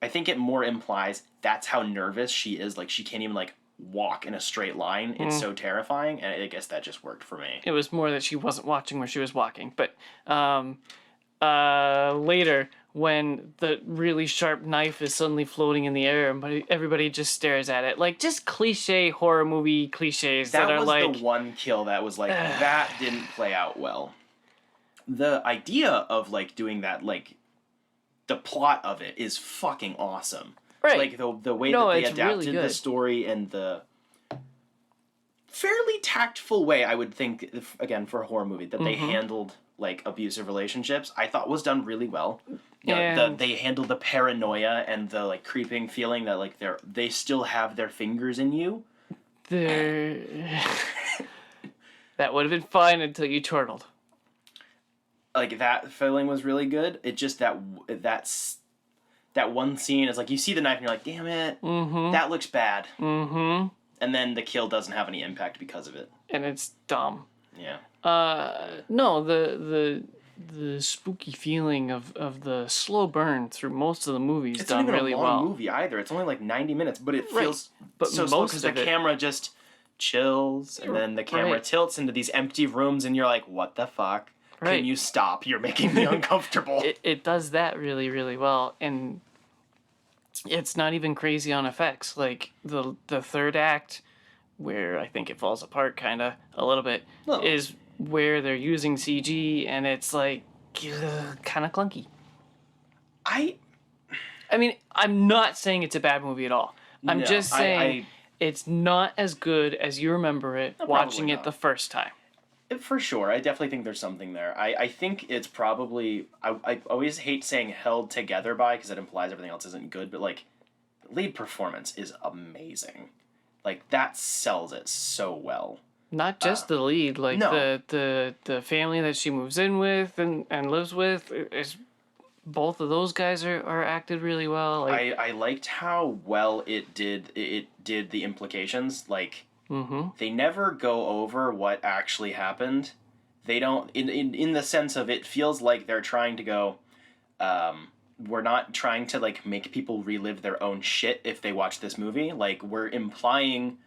S1: I think it more implies that's how nervous she is. Like, she can't even, like, walk in a straight line. It's so terrifying, and I guess that just worked for me.
S2: It was more that she wasn't watching where she was walking, but... later, when the really sharp knife is suddenly floating in the air and everybody just stares at it. Like, just cliche horror movie cliches that are like...
S1: That was the one kill that was like, that didn't play out well. The idea of, like, doing that, like, the plot of it is fucking awesome.
S2: Right.
S1: Like, the way that they adapted really the story and the fairly tactful way, I would think, again, for a horror movie, that they handled... like abusive relationships, I thought was done really well. You know, they handled the paranoia and the like creeping feeling that like they still have their fingers in you.
S2: That would have been fine until you turtled.
S1: Like that feeling was really good. It just that one scene is like you see the knife and you're like, damn it, that looks bad. And then the kill doesn't have any impact because of it.
S2: And it's dumb.
S1: Yeah.
S2: No, the spooky feeling of the slow burn through most of the movie is done really well. It's not even a long
S1: movie either. It's only like 90 minutes, but it feels so slow because the camera just chills and then the camera tilts into these empty rooms and you're like, what the fuck? Can you stop? You're making me uncomfortable.
S2: It does that really, really well, and it's not even crazy on effects. Like the third act, where I think it falls apart kind of a little bit, is where they're using CG and it's like kind of clunky. I mean, I'm not saying it's a bad movie at all. I'm just saying it's not as good as you remember it watching it the first time.
S1: For sure. I definitely think there's something there. I think it's probably... I always hate saying held together by because it implies everything else isn't good, but, like, the lead performance is amazing. Like, that sells it so well.
S2: Not just the lead, like the family that she moves in with and lives with is... Both of those guys are acted really well. Like,
S1: I liked how well it did the implications. Like, they never go over what actually happened. They don't, in the sense of it feels like they're trying to go, we're not trying to, like, make people relive their own shit if they watch this movie. Like, we're implying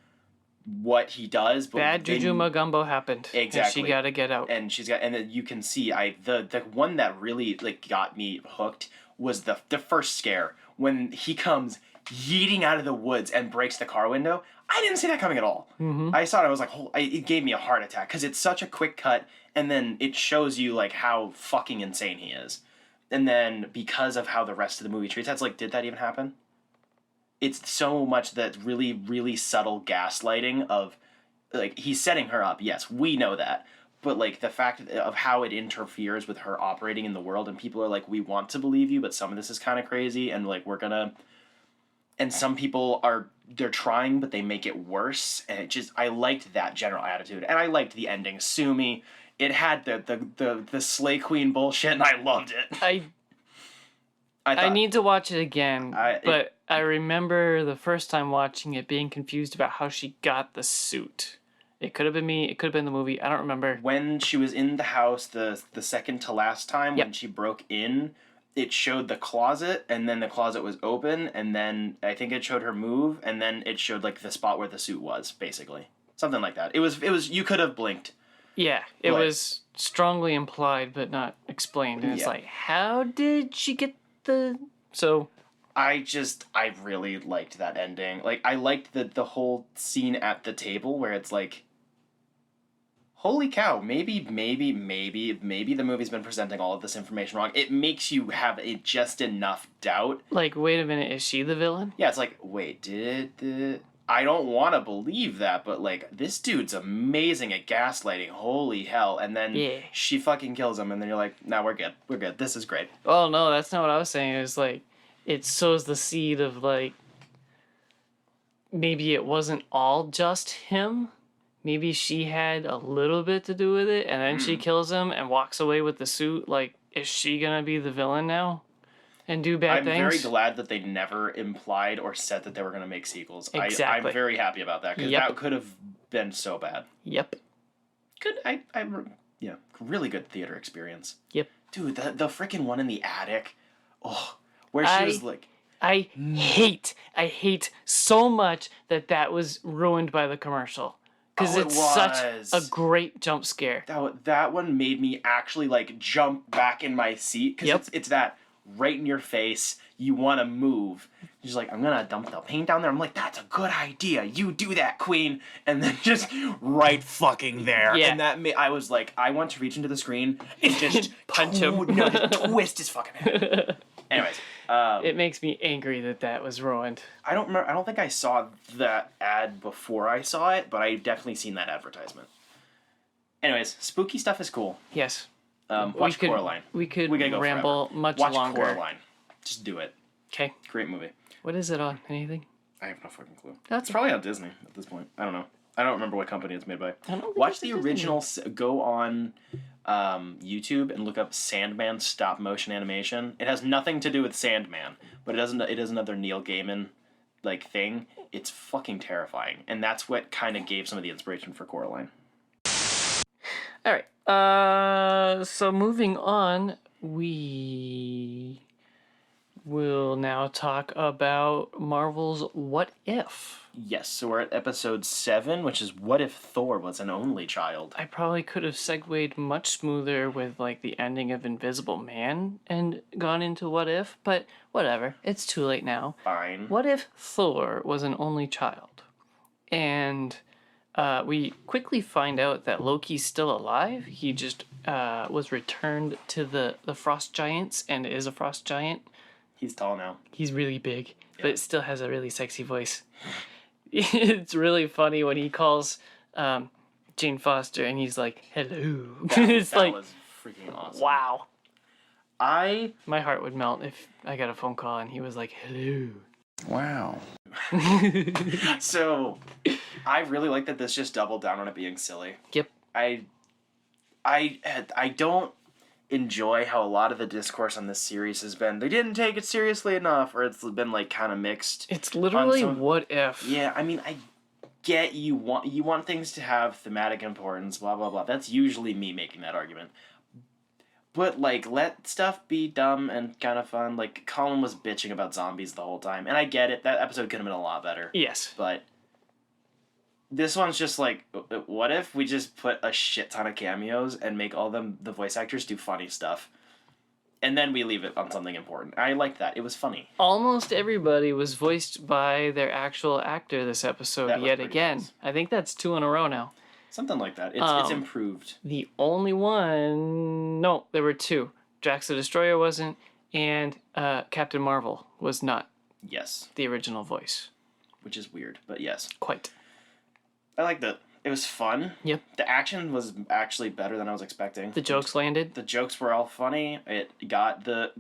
S1: what he does. But
S2: bad Juju Magumbo happened.
S1: Exactly.
S2: And she got to get out.
S1: And and then you can see, the one that really, like, got me hooked was the first scare. When he comes yeeting out of the woods and breaks the car window. I didn't see that coming at all. I saw it, I was like, it gave me a heart attack because it's such a quick cut, and then it shows you, like, how fucking insane he is. And then because of how the rest of the movie treats that, it's like, did that even happen? It's so much that really, really subtle gaslighting of, like, he's setting her up. Yes, we know that. But, like, the fact of how it interferes with her operating in the world, and people are like, we want to believe you, but some of this is kind of crazy, and, like, we're gonna... And some people they're trying, but they make it worse. And it just, I liked that general attitude. And I liked the ending. Sue me. It had the Slay Queen bullshit, and I loved it.
S2: I need to watch it again, but I remember the first time watching it being confused about how she got the suit. It could have been me, it could have been the movie, I don't remember.
S1: When she was in the house the second to last time, when she broke in, it showed the closet, and then the closet was open, and then I think it showed her move, and then it showed, like, the spot where the suit was, basically. Something like that. It was you could have blinked.
S2: Yeah, it was strongly implied, but not explained, and it's like, how did she get the... So...
S1: I really liked that ending. Like, I liked the whole scene at the table where it's like, holy cow, maybe the movie's been presenting all of this information wrong. It makes you have just enough doubt.
S2: Like, wait a minute, is she the villain?
S1: Yeah, it's like, wait, I don't want to believe that, but, like, this dude's amazing at gaslighting. Holy hell. And then she fucking kills him, and then you're like, nah, we're good. We're good. This is great.
S2: Oh, no, that's not what I was saying. It was like, it sows the seed of, like, maybe it wasn't all just him. Maybe she had a little bit to do with it, and then she kills him and walks away with the suit. Like, is she gonna be the villain now? And do bad things?
S1: I'm very glad that they never implied or said that they were gonna make sequels.
S2: Exactly.
S1: I'm very happy about that, because that could have been so bad.
S2: Yep.
S1: Good, really good theater experience.
S2: Yep.
S1: Dude, the freaking one in the attic. Oh, where she was like...
S2: I hate so much that was ruined by the commercial. Because it's such a great jump scare.
S1: That one made me actually, like, jump back in my seat. Because it's that right in your face. You want to move. She's like, I'm going to dump the paint down there. I'm like, that's a good idea. You do that, queen. And then just right fucking there.
S2: Yeah.
S1: And I was like, I want to reach into the screen and just
S2: punch him.
S1: No, just twist his fucking head. Anyways.
S2: It makes me angry that was ruined.
S1: I don't remember. I don't think I saw that ad before I saw it, but I definitely seen that advertisement. Anyways, spooky stuff is cool.
S2: Yes.
S1: Watch Coraline.
S2: We could ramble much
S1: longer.
S2: Watch
S1: Coraline. Just do it.
S2: Okay.
S1: Great movie.
S2: What is it on? Anything?
S1: I have no fucking clue. It's probably on Disney at this point. I don't know. I don't remember what company it's made by. Watch the original. Go on YouTube and look up Sandman stop motion animation. It has nothing to do with Sandman, but it is another Neil Gaiman like thing. It's fucking terrifying, and that's what kind of gave some of the inspiration for Coraline.
S2: All right. So moving on, we will now talk about Marvel's What If.
S1: Yes, so we're at episode 7, which is What If Thor Was an Only Child?
S2: I probably could have segued much smoother with, like, the ending of Invisible Man and gone into What If, but whatever. It's too late now.
S1: Fine.
S2: What if Thor was an only child? And we quickly find out that Loki's still alive. He just was returned to the frost giants and is a frost giant.
S1: He's tall now.
S2: He's really big, but it still has a really sexy voice. It's really funny when he calls Jane Foster and he's like, "Hello."
S1: That was freaking awesome.
S2: Wow.
S1: My
S2: heart would melt if I got a phone call and he was like, "Hello."
S1: Wow. So, I really like that this just doubled down on it being silly.
S2: Yep.
S1: I don't enjoy how a lot of the discourse on this series has been, they didn't take it seriously enough, or it's been like kind of mixed.
S2: It's literally what if.
S1: Yeah, I mean, I get you want things to have thematic importance, blah blah blah. That's usually me making that argument. But like, let stuff be dumb and kind of fun. Like, Colin was bitching about zombies the whole time, and I get it. That episode could have been a lot better.
S2: Yes.
S1: But this one's just like, what if we just put a shit ton of cameos and make all the voice actors do funny stuff, and then we leave it on something important? I liked that. It was funny.
S2: Almost everybody was voiced by their actual actor this episode yet again.
S1: Nice.
S2: I think that's 2 in a row now.
S1: Something like that. It's improved.
S2: The only one... No, there were 2. Drax the Destroyer wasn't, and Captain Marvel was not.
S1: Yes.
S2: The original voice.
S1: Which is weird, but yes.
S2: Quite.
S1: I liked it. It was fun.
S2: Yep.
S1: The action was actually better than I was expecting.
S2: The jokes landed.
S1: The jokes were all funny. It got the...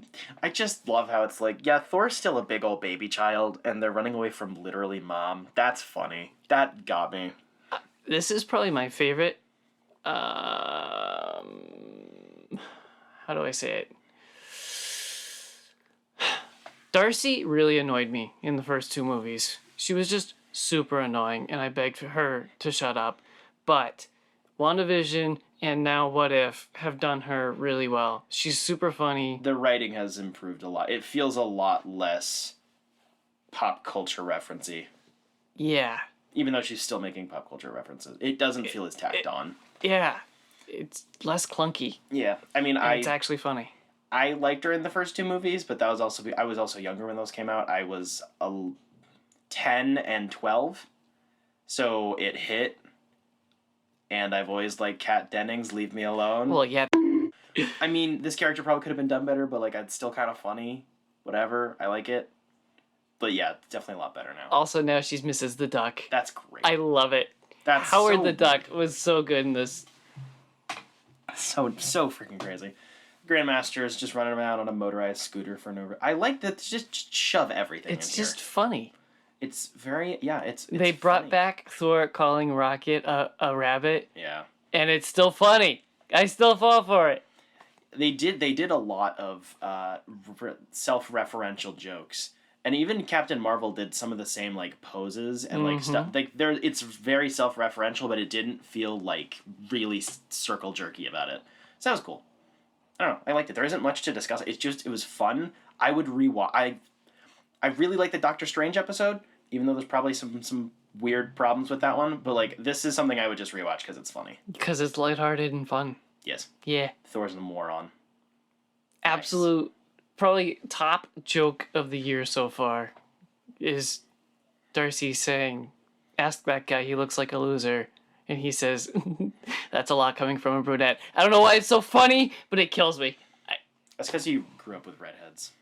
S1: I just love how it's like, yeah, Thor's still a big old baby child, and they're running away from literally mom. That's funny. That got me.
S2: This is probably my favorite. How do I say it? Darcy really annoyed me in the first 2 movies. She was just super annoying, and I begged for her to shut up. But WandaVision and now What If have done her really well. She's super funny.
S1: The writing has improved a lot. It feels a lot less pop culture referencey.
S2: Yeah.
S1: Even though she's still making pop culture references. It doesn't feel as tacked on.
S2: Yeah. It's less clunky.
S1: Yeah. I mean,
S2: it's actually funny.
S1: I liked her in the first 2 movies, but that was also... I was also younger when those came out. I was 10 and 12. So it hit. And I've always liked Kat Dennings, Leave Me Alone.
S2: Well, yeah.
S1: I mean, this character probably could have been done better, but like, it's still kind of funny. Whatever. I like it. But yeah, it's definitely a lot better now.
S2: Also, now she's Mrs. the Duck.
S1: That's great.
S2: I love it.
S1: That's
S2: Howard
S1: so
S2: the Duck was so good in this.
S1: So freaking crazy. Grandmaster's just running around on a motorized scooter for no... I like that. Just shove everything
S2: It's
S1: in here.
S2: just funny.
S1: It's very... Yeah, it's
S2: They brought
S1: funny.
S2: back Thor calling Rocket a rabbit.
S1: Yeah.
S2: And it's still funny. I still fall for it.
S1: They did a lot of self-referential jokes. And even Captain Marvel did some of the same like poses and like stuff. Like it's very self-referential, but it didn't feel like really circle jerky about it. So that was cool. I don't know. I liked it. There isn't much to discuss. It was fun. I would rewatch. I really like the Doctor Strange episode, even though there's probably some weird problems with that one. But like, this is something I would just rewatch because it's funny.
S2: Because it's lighthearted and fun.
S1: Yes.
S2: Yeah.
S1: Thor's a moron.
S2: Absolute. Nice. Probably top joke of the year so far is Darcy saying, "Ask that guy, he looks like a loser." And he says, "That's a lot coming from a brunette." I don't know why it's so funny, but it kills me.
S1: That's because you grew up with redheads.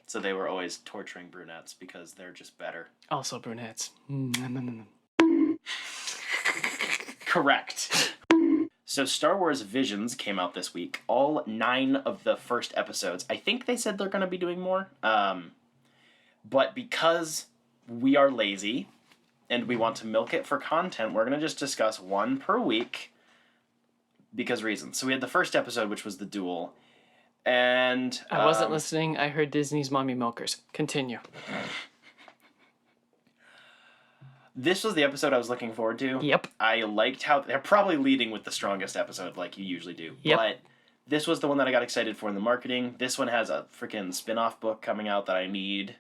S1: So they were always torturing brunettes because they're just better.
S2: Also brunettes.
S1: Correct. So Star Wars Visions came out this week. All 9 of the first episodes. I think they said they're going to be doing more. But because we are lazy and we want to milk it for content, we're going to just discuss 1 per week because reasons. So we had the first episode, which was the Duel. And
S2: I wasn't listening. I heard Disney's Mommy Milkers. Continue.
S1: This was the episode I was looking forward to.
S2: Yep.
S1: I liked how... They're probably leading with the strongest episode like you usually do.
S2: Yep.
S1: But this was the one that I got excited for in the marketing. This one has a freaking spin-off book coming out that I need.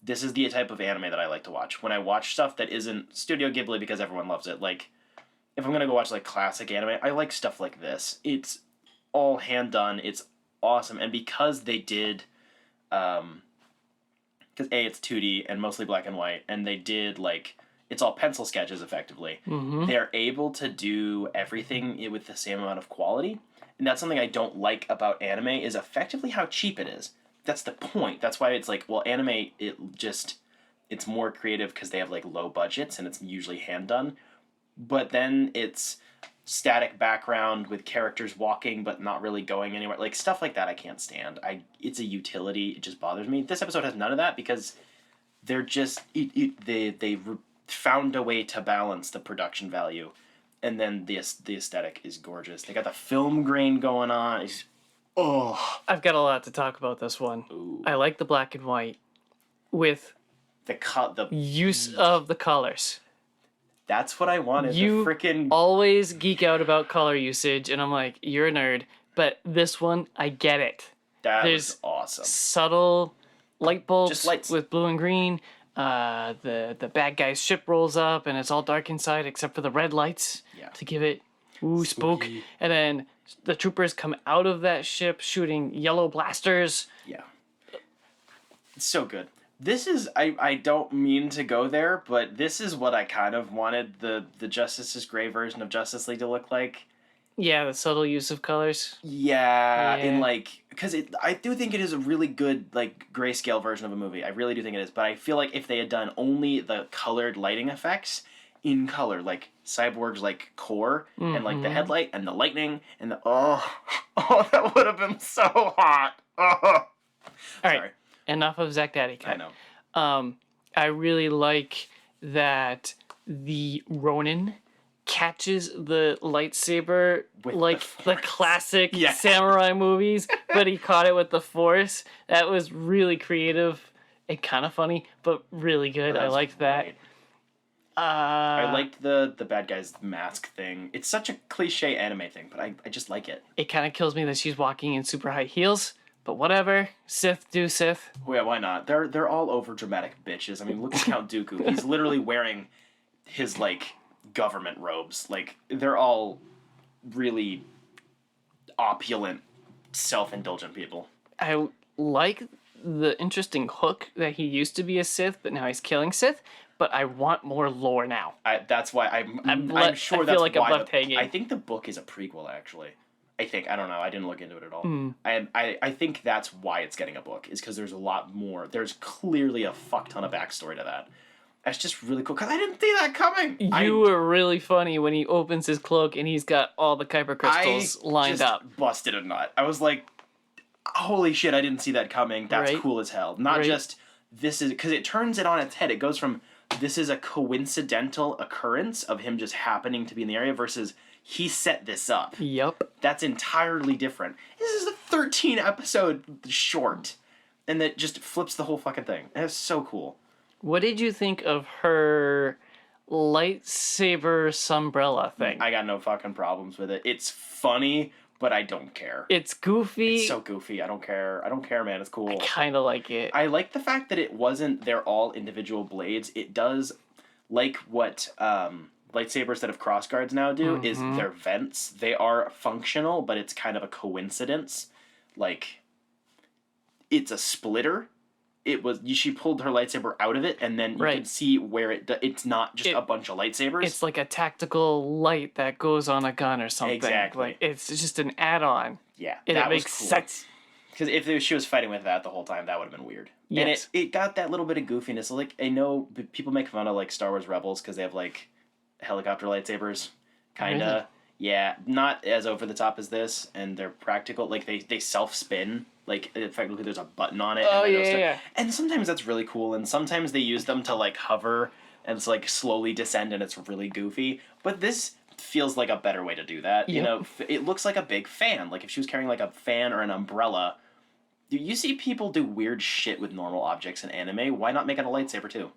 S1: This is the type of anime that I like to watch. When I watch stuff that isn't Studio Ghibli because everyone loves it. Like, if I'm going to go watch like classic anime, I like stuff like this. It's all hand-done. It's awesome. And because they did... because A, it's 2D and mostly black and white. And they did like... it's all pencil sketches effectively. They're able to do everything with the same amount of quality. And that's something I don't like about anime is effectively how cheap it is. That's the point. That's why it's like, well, anime, it's more creative because they have like low budgets and it's usually hand done. But then it's static background with characters walking but not really going anywhere. Like stuff like that I can't stand. It's a utility. It just bothers me. This episode has none of that because they're just they found a way to balance the production value, and then the aesthetic is gorgeous. They got the film grain going on.
S2: I've got a lot to talk about this one.
S1: Ooh.
S2: I like the black and white with
S1: the
S2: use of the colors.
S1: That's what I wanted.
S2: You
S1: the freaking
S2: always geek out about color usage, and I'm like, you're a nerd. But this one, I get it.
S1: There's awesome.
S2: Subtle light bulbs
S1: Just lights.
S2: with blue and green. The bad guy's ship rolls up, and it's all dark inside except for the red lights to give it spook.
S1: Spooky.
S2: And then the troopers come out of that ship shooting yellow blasters.
S1: Yeah. It's so good. This is, I don't mean to go there, but this is what I kind of wanted the Justice's Gray version of Justice League to look like.
S2: Yeah, the subtle use of colors.
S1: Yeah. In like, because I do think it is a really good, like, grayscale version of a movie. I really do think it is. But I feel like if they had done only the colored lighting effects in color, like Cyborg's, like, core, and, like, the headlight, and the lightning, and the, oh, that would have been so hot. Oh.
S2: All right.
S1: Sorry.
S2: Enough of Zack Daddy Cut.
S1: I know.
S2: I really like that the Ronin catches the lightsaber
S1: With
S2: like
S1: the
S2: the
S1: Force.
S2: classic
S1: Yeah.
S2: samurai movies, but he caught it with the Force. That was really creative and kind of funny, but really good. I liked that.
S1: I liked the bad guy's mask thing. It's such a cliche anime thing, but I just like it.
S2: It kind of kills me that she's walking in super high heels, but whatever. Sith do Sith.
S1: Oh, yeah, why not? They're all over dramatic bitches. I mean, look at Count Dooku. He's literally wearing his like government robes. Like they're all really opulent, self-indulgent people.
S2: I like the interesting hook that he used to be a Sith, but now he's killing Sith. But I want more lore now.
S1: That's why I'm sure
S2: I feel
S1: that's
S2: like
S1: why
S2: I'm left hanging.
S1: I think the book is a prequel, actually. I think. I don't know. I didn't look into it at all. I think that's why it's getting a book, is because there's a lot more. There's clearly a fuck ton of backstory to that. That's just really cool, because I didn't see that coming.
S2: You were really funny when he opens his cloak and he's got all the Kuiper crystals lined
S1: just
S2: up.
S1: Busted a nut. I was like, holy shit, I didn't see that coming. That's
S2: Right.
S1: cool as hell. Not
S2: Right.
S1: just, this is, because it turns it on its head. It goes from, this is a coincidental occurrence of him just happening to be in the area versus he set this up.
S2: Yep.
S1: That's entirely different. This is a 13 episode short. And that just flips the whole fucking thing. That's so cool.
S2: What did you think of her lightsaber sunbrella thing?
S1: I got no fucking problems with it. It's funny, but I don't care.
S2: It's goofy.
S1: It's so goofy. I don't care. I don't care, man. It's cool.
S2: I kind of like it.
S1: I like the fact that it wasn't, they're all individual blades. It does, like what lightsabers that have crossguards now do, is they're vents. They are functional, but it's kind of a coincidence. Like, it's a splitter. She pulled her lightsaber out of it, and then you can see where it's not just a bunch of lightsabers.
S2: It's like a tactical light that goes on a gun or something.
S1: Exactly.
S2: Like, it's just an add-on.
S1: Yeah,
S2: And
S1: that
S2: it makes
S1: was cool.
S2: sense.
S1: Because if she was fighting with that the whole time, that would have been weird.
S2: Yes.
S1: And it got that little bit of goofiness. Like, I know people make fun of, like, Star Wars Rebels because they have, like, helicopter lightsabers. Kinda.
S2: Really?
S1: Yeah, not as over the top as this, and they're practical. Like, they self-spin. Like, effectively, there's a button on it.
S2: Oh,
S1: and
S2: yeah.
S1: And sometimes that's really cool, and sometimes they use them to, like, hover and it's, like, slowly descend, and it's really goofy. But this feels like a better way to do that. You know, it looks like a big fan. Like, if she was carrying, like, a fan or an umbrella. You see people do weird shit with normal objects in anime. Why not make it a lightsaber, too?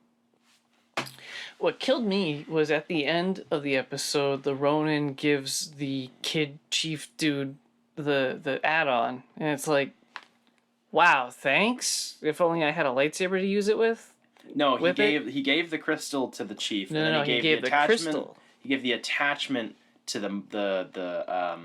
S2: What killed me was at the end of the episode, the Ronin gives the kid chief dude the add-on, and it's like, wow, thanks. If only I had a lightsaber to use it with.
S1: No, he gave the crystal to the chief.
S2: No,
S1: and then
S2: he gave the crystal.
S1: He gave the attachment to the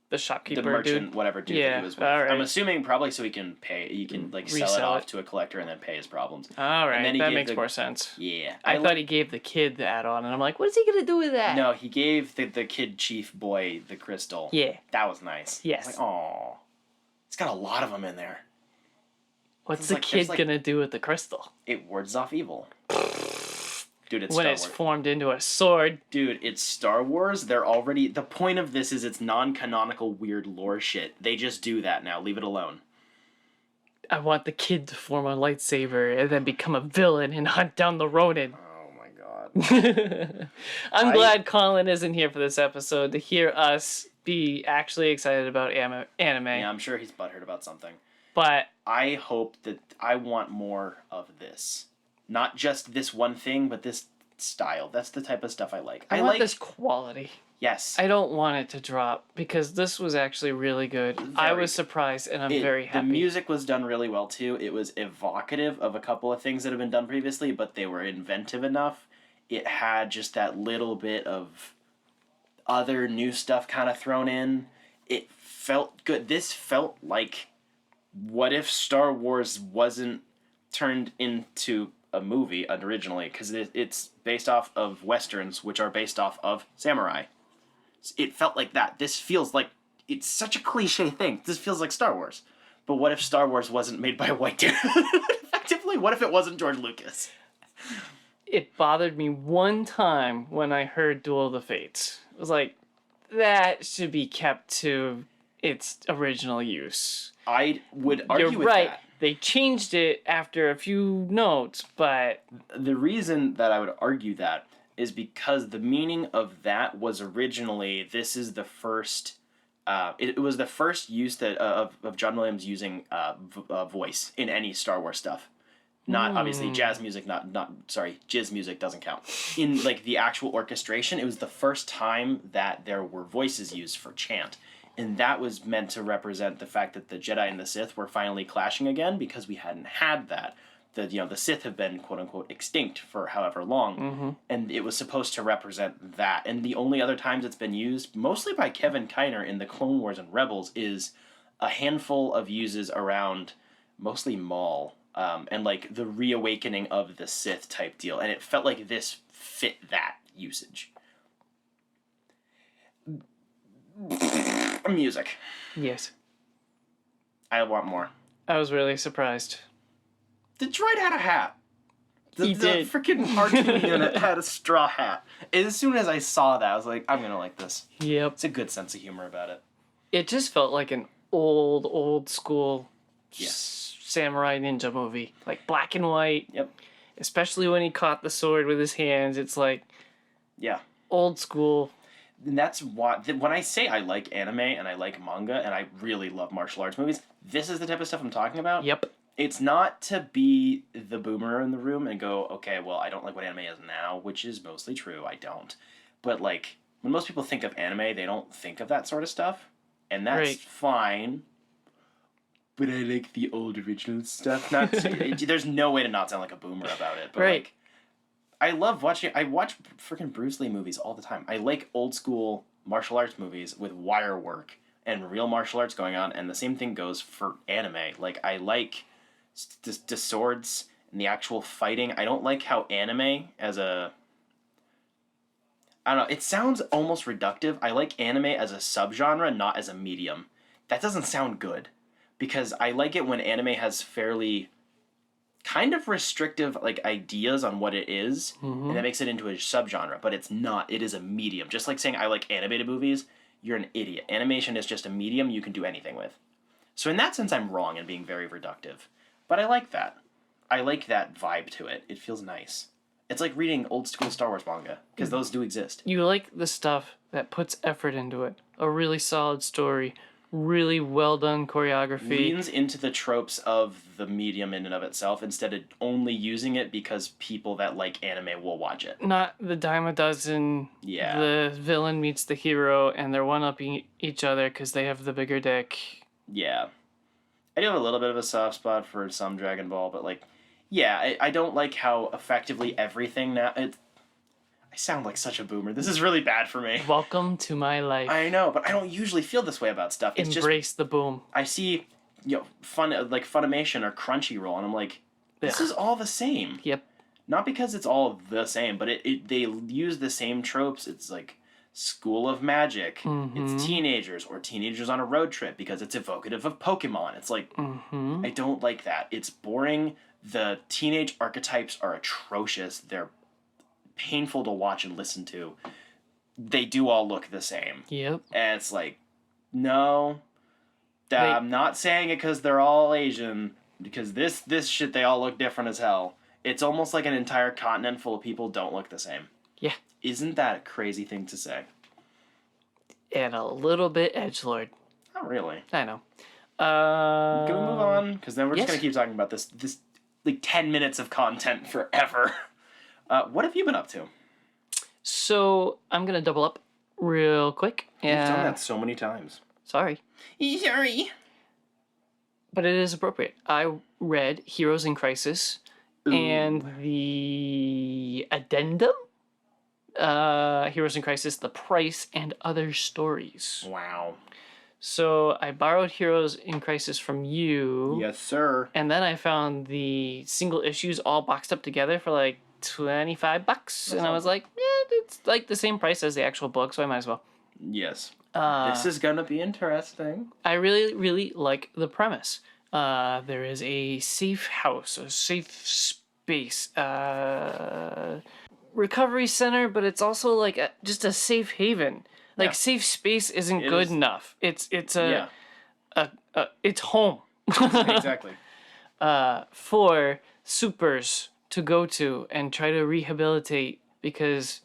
S2: the shopkeeper,
S1: the merchant,
S2: dude.
S1: whatever dude
S2: Yeah,
S1: that he was with.
S2: all right.
S1: I'm assuming probably so he can pay. He can like sell it
S2: Resell
S1: off
S2: it.
S1: to a collector and then pay his problems.
S2: All right,
S1: And then he
S2: that
S1: gave
S2: makes more sense.
S1: Yeah,
S2: I thought he gave the kid the add-on, and I'm like, what is he gonna do with that?
S1: No, he gave the kid chief boy the crystal.
S2: Yeah.
S1: That was nice.
S2: Yes.
S1: I was like, oh, it's got a lot of them in there.
S2: What's the kid
S1: like-
S2: gonna do with the crystal?
S1: It wards off evil. Dude, it's
S2: When
S1: Star
S2: it's
S1: Wars.
S2: formed into a sword.
S1: Dude, it's Star Wars. They're already... The point of this is it's non-canonical weird lore shit. They just do that now. Leave it alone.
S2: I want the kid to form a lightsaber and then become a villain and hunt down the Ronin.
S1: Oh my god.
S2: I'm glad Colin isn't here for this episode to hear us be actually excited about anime.
S1: Yeah, I'm sure he's butthurt about something.
S2: But
S1: I hope that... I want more of this. Not just this one thing, but this style. That's the type of stuff I like.
S2: I want this quality.
S1: Yes.
S2: I don't want it to drop because this was actually really good. I was surprised and I'm very happy.
S1: The music was done really well too. It was evocative of a couple of things that have been done previously, but they were inventive enough. It had just that little bit of other new stuff kind of thrown in. It felt good. This felt like, what if Star Wars wasn't turned into a movie originally, because it's based off of westerns, which are based off of samurai. It felt like that. This feels like, it's such a cliche thing. This feels like Star Wars. But what if Star Wars wasn't made by a white dude? Effectively, what if it wasn't George Lucas?
S2: It bothered me one time when I heard Duel of the Fates. It was like, that should be kept to its original use.
S1: I would argue
S2: You're
S1: with
S2: right.
S1: that.
S2: They changed it after a few notes, but...
S1: The reason that I would argue that is because the meaning of that was originally, this is the first... it was the first use that of John Williams using voice in any Star Wars stuff. Not obviously jazz music, jizz music doesn't count. In like the actual orchestration, it was the first time that there were voices used for chant. And that was meant to represent the fact that the Jedi and the Sith were finally clashing again, because we hadn't had that. The Sith have been quote unquote extinct for however long, and it was supposed to represent that. And the only other times it's been used, mostly by Kevin Kiner in the Clone Wars and Rebels, is a handful of uses around mostly Maul, and like the reawakening of the Sith type deal. And it felt like this fit that usage. Music.
S2: Yes.
S1: I want more.
S2: I was really surprised.
S1: The droid had a hat.
S2: He
S1: The
S2: did.
S1: freaking R2 unit had a straw hat. As soon as I saw that, I was like, I'm gonna like this.
S2: Yep.
S1: It's a good sense of humor about it.
S2: It just felt like an old school
S1: Yes.
S2: samurai ninja movie. Like black and white.
S1: Yep.
S2: Especially when he caught the sword with his hands. It's like
S1: Yeah.
S2: old school.
S1: And that's why, when I say I like anime and I like manga and I really love martial arts movies, this is the type of stuff I'm talking about.
S2: Yep.
S1: It's not to be the boomer in the room and go, okay, well, I don't like what anime is now, which is mostly true. I don't. But, like, when most people think of anime, they don't think of that sort of stuff. And that's
S2: Right.
S1: fine. But I like the old original stuff. Not there's no way to not sound like a boomer about it. But,
S2: Right.
S1: like, I watch freaking Bruce Lee movies all the time. I like old school martial arts movies with wire work and real martial arts going on, and the same thing goes for anime. Like, I like the swords and the actual fighting. I don't like how anime as a... I don't know, it sounds almost reductive. I like anime as a subgenre, not as a medium. That doesn't sound good, because I like it when anime has fairly kind of restrictive like ideas on what it is, and that makes it into a subgenre, but it's not. It is a medium. Just like saying I like animated movies, you're an idiot. Animation is just a medium you can do anything with. So in that sense, I'm wrong in being very reductive. But I like that. I like that vibe to it. It feels nice. It's like reading old school Star Wars manga, because those do exist.
S2: You like the stuff that puts effort into it. A really solid story. Really well done choreography.
S1: Leans into the tropes of the medium in and of itself, instead of only using it because people that like anime will watch it.
S2: Not the dime a dozen.
S1: Yeah.
S2: The villain meets the hero and they're one-upping each other because they have the bigger dick.
S1: Yeah. I do have a little bit of a soft spot for some Dragon Ball, but like, yeah, I don't like how effectively everything now... I I sound like such a boomer. This is really bad for me.
S2: Welcome to my life.
S1: I know, but I don't usually feel this way about stuff. It's
S2: Embrace the boom.
S1: I see, Funimation or Crunchyroll, and I'm like, this is all the same.
S2: Yep.
S1: Not because it's all the same, but they use the same tropes. It's like School of Magic. It's teenagers or teenagers on a road trip because it's evocative of Pokemon. It's like, I don't like that. It's boring. The teenage archetypes are atrocious. They're painful to watch and listen to. They do all look the same.
S2: Yep.
S1: And it's like, no, I'm not saying it because they're all Asian, because this shit, they all look different as hell. It's almost like an entire continent full of people don't look the same.
S2: Yeah.
S1: Isn't that a crazy thing to say?
S2: And a little bit edgelord.
S1: Not really.
S2: I know.
S1: Can we move on? Because then we're just going to keep talking about this like 10 minutes of content forever. What have you been up to?
S2: So, I'm going to double up real quick.
S1: You've done that so many times.
S2: Sorry.
S1: Sorry.
S2: But it is appropriate. I read Heroes in Crisis and the addendum. Heroes in Crisis, The Price, and Other Stories.
S1: Wow.
S2: So I borrowed Heroes in Crisis from you.
S1: Yes, sir.
S2: And then I found the single issues all boxed up together for like $25. And I was like, yeah, it's like the same price as the actual book, so I might as well.
S1: Yes. This is going to be interesting.
S2: I really, really like the premise. There is a safe house, a safe space, recovery center, but it's also like just a safe haven. Like safe space isn't good enough. It's home.
S1: Exactly.
S2: For supers to go to and try to rehabilitate because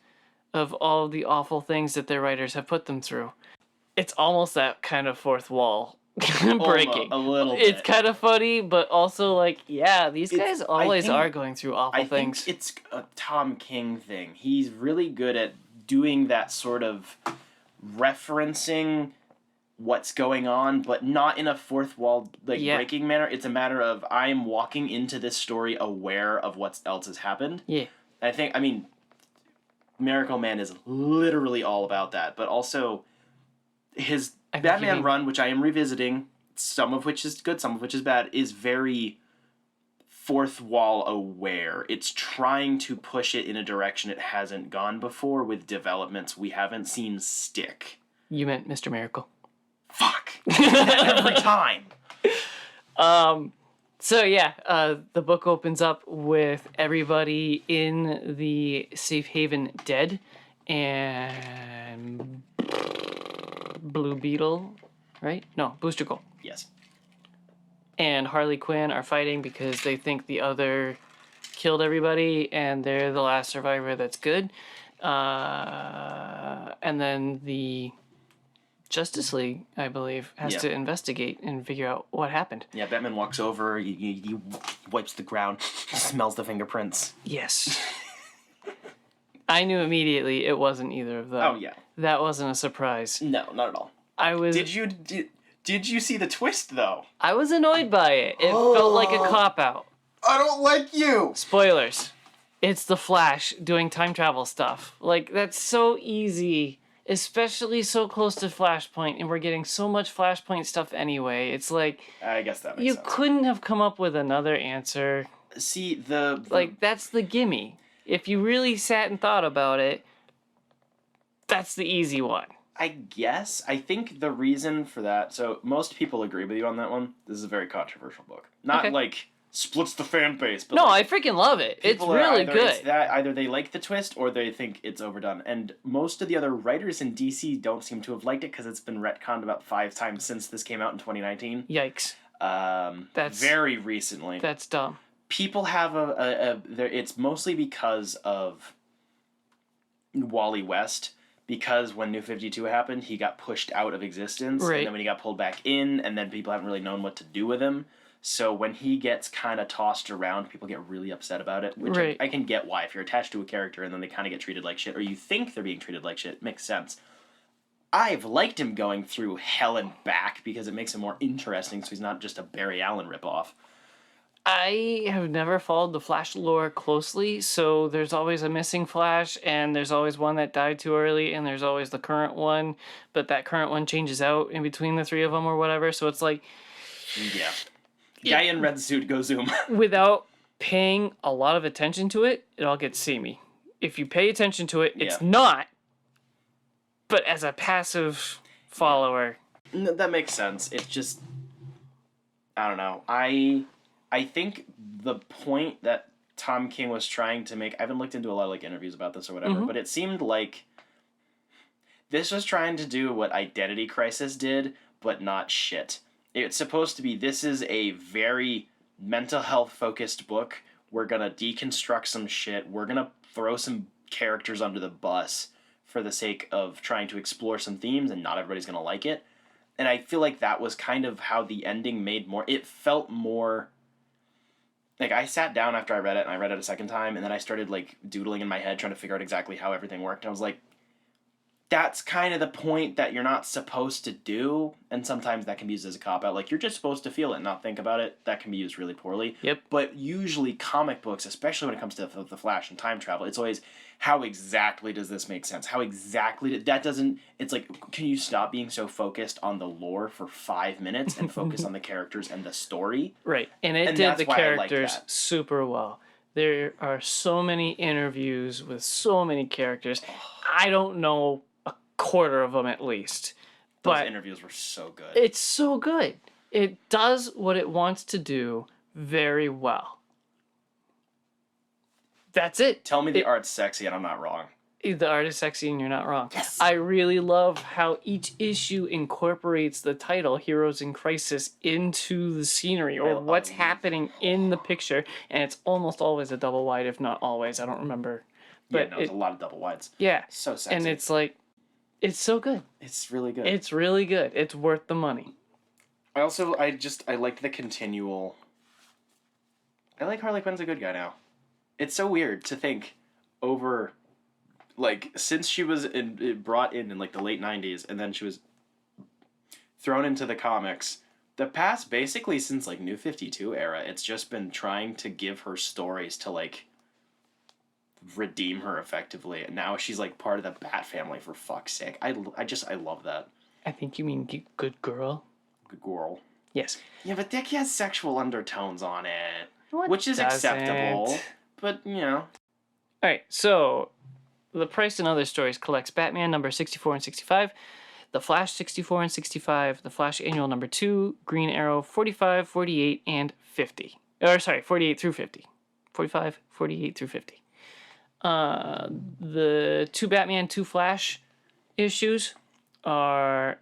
S2: of all the awful things that their writers have put them through. It's almost that kind of fourth wall breaking.
S1: A little bit.
S2: It's kind of funny, but also like, yeah, these guys always are going through awful things.
S1: I think it's a Tom King thing. He's really good at doing that sort of referencing what's going on, but not in a fourth wall breaking manner. It's a matter of I'm walking into this story aware of what else has happened.
S2: Yeah.
S1: I mean, Miracle Man is literally all about that, but also his Batman run, which I am revisiting, some of which is good, some of which is bad, is very fourth wall aware. It's trying to push it in a direction it hasn't gone before with developments we haven't seen stick.
S2: You meant Mr. Miracle.
S1: Fuck! Every time!
S2: So yeah, the book opens up with everybody in the safe haven dead, and Blue Beetle, right? No, Booster Gold.
S1: Yes.
S2: And Harley Quinn are fighting because they think the other killed everybody and they're the last survivor that's good. And then the Justice League, I believe, has to investigate and figure out what happened.
S1: Yeah, Batman walks over, he wipes the ground, smells the fingerprints.
S2: Yes. I knew immediately it wasn't either of them.
S1: Oh, yeah.
S2: That wasn't a surprise.
S1: No, not at all. Did you see the twist, though?
S2: I was annoyed by it. It felt like a cop-out.
S1: I don't like you!
S2: Spoilers. It's the Flash doing time travel stuff. Like, that's so easy. Especially so close to Flashpoint, and we're getting so much Flashpoint stuff anyway. It's like...
S1: I guess that makes
S2: sense. You couldn't have come up with another answer.
S1: See,
S2: Like, that's the gimme. If you really sat and thought about it, that's the easy one.
S1: I guess. I think the reason for that... So, most people agree with you on that one. This is a very controversial book. Not, like, splits the fan base, but...
S2: No,
S1: like,
S2: I freaking love it. It's really good.
S1: It's that, either they like the twist, or they think it's overdone. And most of the other writers in DC don't seem to have liked it, because it's been retconned about 5 times since this came out in 2019.
S2: Yikes. That's...
S1: Very recently.
S2: That's dumb.
S1: People have it's mostly because of Wally West, because when New 52 happened, he got pushed out of existence,
S2: right.
S1: And then when he got pulled back in, and then people haven't really known what to do with him. So when he gets kind of tossed around, people get really upset about it, which
S2: right.
S1: I can get why. If you're attached to a character and then they kind of get treated like shit, or you think they're being treated like shit, it makes sense. I've liked him going through hell and back because it makes him more interesting, so he's not just a Barry Allen ripoff.
S2: I have never followed the Flash lore closely, so there's always a missing Flash, and there's always one that died too early, and there's always the current one, but that current one changes out in between the three of them or whatever, so it's like...
S1: Yeah. Guy in red suit, go zoom.
S2: Without paying a lot of attention to it, it all gets samey. If you pay attention to it, it's not, but as a passive follower...
S1: No, that makes sense. It's just... I don't know. I think the point that Tom King was trying to make... I haven't looked into a lot of like interviews about this or whatever, but it seemed like this was trying to do what Identity Crisis did, but not shit. It's supposed to be, this is a very mental health focused book. We're gonna deconstruct some shit. We're gonna throw some characters under the bus for the sake of trying to explore some themes, and not everybody's gonna like it. And I feel like that was kind of how the ending made more... It felt more... Like, I sat down after I read it, and I read it a second time, and then I started, like, doodling in my head, trying to figure out exactly how everything worked. And I was like, that's kind of the point that you're not supposed to do, and sometimes that can be used as a cop-out. Like, you're just supposed to feel it and not think about it. That can be used really poorly.
S2: Yep.
S1: But usually comic books, especially when it comes to the Flash and time travel, it's always, how exactly does this make sense? How exactly... That doesn't... It's like, can you stop being so focused on the lore for 5 minutes and focus on the characters and the story?
S2: Right, and it did the characters super well. There are so many interviews with so many characters. I don't know a quarter of them at least.
S1: Those
S2: But
S1: interviews were so good.
S2: it's so good. It does what it wants to do very well. That's it.
S1: Tell me the art's sexy and I'm not wrong.
S2: The art is sexy and you're not wrong.
S1: Yes.
S2: I really love how each issue incorporates the title, Heroes in Crisis, into the scenery or what's happening in the picture. And it's almost always a double wide, if not always. I don't remember. But
S1: it's a lot of double wides.
S2: Yeah.
S1: So sexy.
S2: And it's like, it's so good.
S1: It's really good.
S2: It's really good. It's worth the money.
S1: I like the continual... I like Harley Quinn's a good guy now. It's so weird to think over... Like, since she was brought in like the late 90s, and then she was thrown into the comics, the past, basically since like New 52 era, it's just been trying to give her stories to like redeem her effectively. And now she's like part of the Bat family, for fuck's sake. I love that.
S2: I think you mean good girl.
S1: Good girl.
S2: Yes.
S1: Yeah, but Dick has sexual undertones on it,
S2: No, it
S1: which is
S2: doesn't.
S1: acceptable. But, you know.
S2: All right, so The Price and Other Stories collects Batman number 64 and 65, The Flash 64 and 65, The Flash Annual number 2, Green Arrow 45, 48, and 50. Or, sorry, 48 through 50. 45, 48 through 50. The 2 Batman, 2 Flash issues are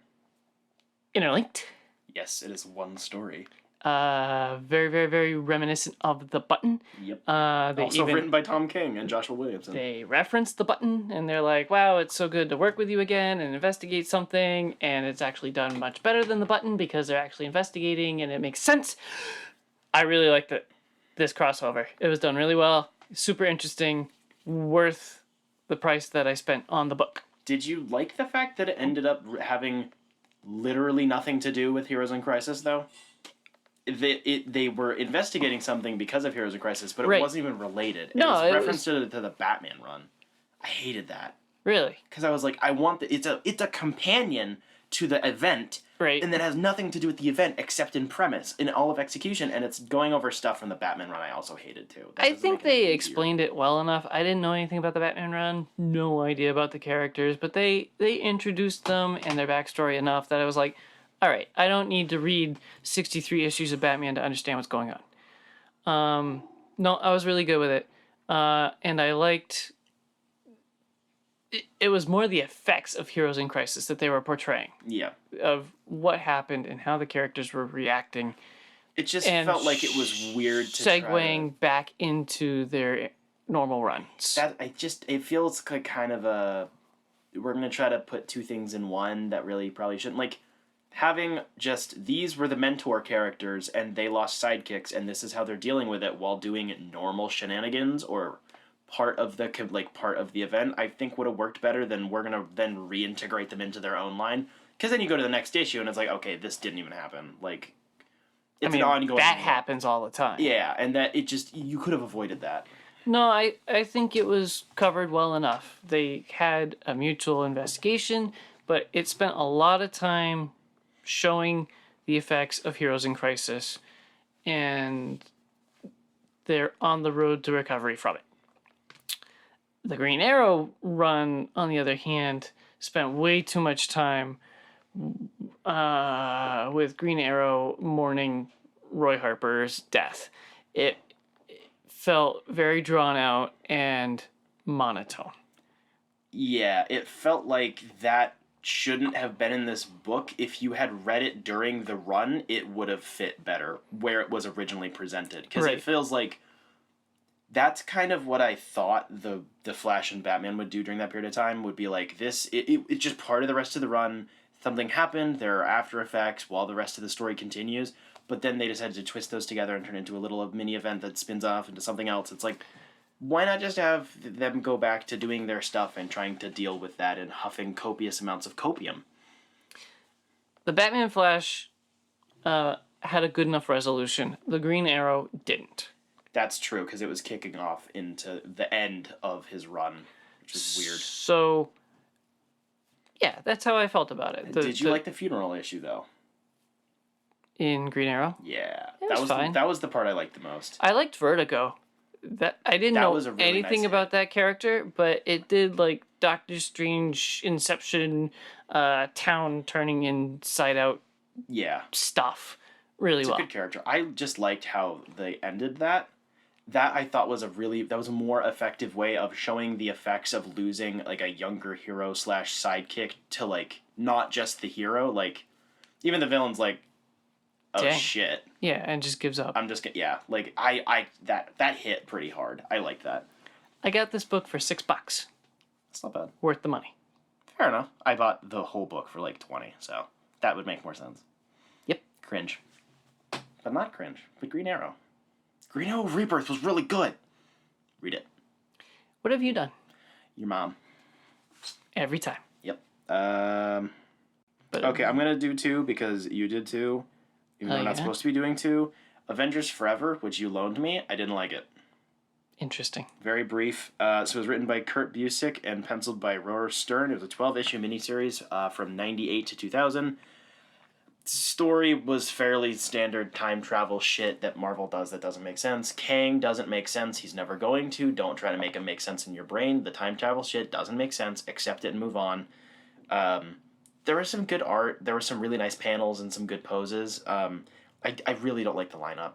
S2: interlinked.
S1: Yes, it is one story.
S2: Very, very, very reminiscent of The Button.
S1: Yep.
S2: They
S1: Also written by Tom King and Joshua Williamson.
S2: They reference The Button, and they're like, wow, it's so good to work with you again and investigate something, and it's actually done much better than The Button because they're actually investigating, and it makes sense. I really liked this crossover. It was done really well, super interesting, worth the price that I spent on the book.
S1: Did you like the fact that it ended up having literally nothing to do with Heroes in Crisis, though? They were investigating something because of Heroes in Crisis, but it wasn't even related.
S2: No,
S1: it was referenced to the Batman run. I hated that.
S2: Really?
S1: Because I was like, I want it's a companion to the event,
S2: right?
S1: And that has nothing to do with the event except in premise, in all of execution, and it's going over stuff from the Batman run I also hated too.
S2: I think they explained it well enough. I didn't know anything about the Batman run, no idea about the characters, but they introduced them and their backstory enough that I was like, all right, I don't need to read 63 issues of Batman to understand what's going on. No, I was really good with it. And I liked... It was more the effects of Heroes in Crisis that they were portraying.
S1: Yeah.
S2: Of what happened and how the characters were reacting.
S1: It just felt like it was weird to
S2: segueing back into their normal runs.
S1: It feels like kind of a... We're going to try to put two things in one that really probably shouldn't. Like... Having just, these were the mentor characters and they lost sidekicks and this is how they're dealing with it while doing normal shenanigans or part of the event, I think would have worked better than we're going to then reintegrate them into their own line. Because then you go to the next issue and it's like, okay, this didn't even happen. Like, It's an ongoing.
S2: That happens all the time.
S1: Yeah, and that you could have avoided that.
S2: No, I think it was covered well enough. They had a mutual investigation, but it spent a lot of time showing the effects of Heroes in Crisis, and they're on the road to recovery from it. The Green Arrow run, on the other hand, spent way too much time with Green Arrow mourning Roy Harper's death. It felt very drawn out and monotone.
S1: Yeah, it felt like that shouldn't have been in this book. If you had read it during the run, it would have fit better where it was originally presented. Because It feels like that's kind of what I thought the Flash and Batman would do during that period of time, would be like this. It's just part of the rest of the run. Something happened, there are after effects while the rest of the story continues, but then they decided to twist those together and turn into a little mini event that spins off into something else. It's like, why not just have them go back to doing their stuff and trying to deal with that and huffing copious amounts of copium?
S2: The Batman Flash had a good enough resolution. The Green Arrow didn't.
S1: That's true, because it was kicking off into the end of his run, which is weird.
S2: So, yeah, that's how I felt about it.
S1: Did you like the funeral issue, though?
S2: In Green Arrow?
S1: Yeah.
S2: That was fine.
S1: That was the part I liked the most.
S2: I liked Vertigo. I didn't know anything about that character, but it did like Doctor Strange, Inception, town turning inside out stuff really well.
S1: It's a good character. I just liked how they ended that. That I thought was that was a more effective way of showing the effects of losing like a younger hero / sidekick to like not just the hero, like even the villain's like, oh dang. Shit.
S2: Yeah, and just gives up.
S1: Like I that hit pretty hard. I liked that.
S2: I got this book for $6.
S1: It's not bad.
S2: Worth the money.
S1: Fair enough. I bought the whole book for like 20, so that would make more sense.
S2: Yep.
S1: Cringe. But not cringe. But Green Arrow. Green Arrow Rebirth was really good. Read it.
S2: What have you done?
S1: Your mom.
S2: Every time.
S1: Yep. Okay, I'm gonna do 2 because you did 2. Even though we're not supposed to be doing 2. Avengers Forever, which you loaned me, I didn't like it.
S2: Interesting. Very
S1: brief. So it was written by Kurt Busiek and penciled by Roar Stern. It was a 12-issue miniseries from 98 to 2000. Story was fairly standard time travel shit that Marvel does that doesn't make sense. Kang doesn't make sense. He's never going to. Don't try to make him make sense in your brain. The time travel shit doesn't make sense. Accept it and move on. There was some good art. There were some really nice panels and some good poses. I really don't like the lineup.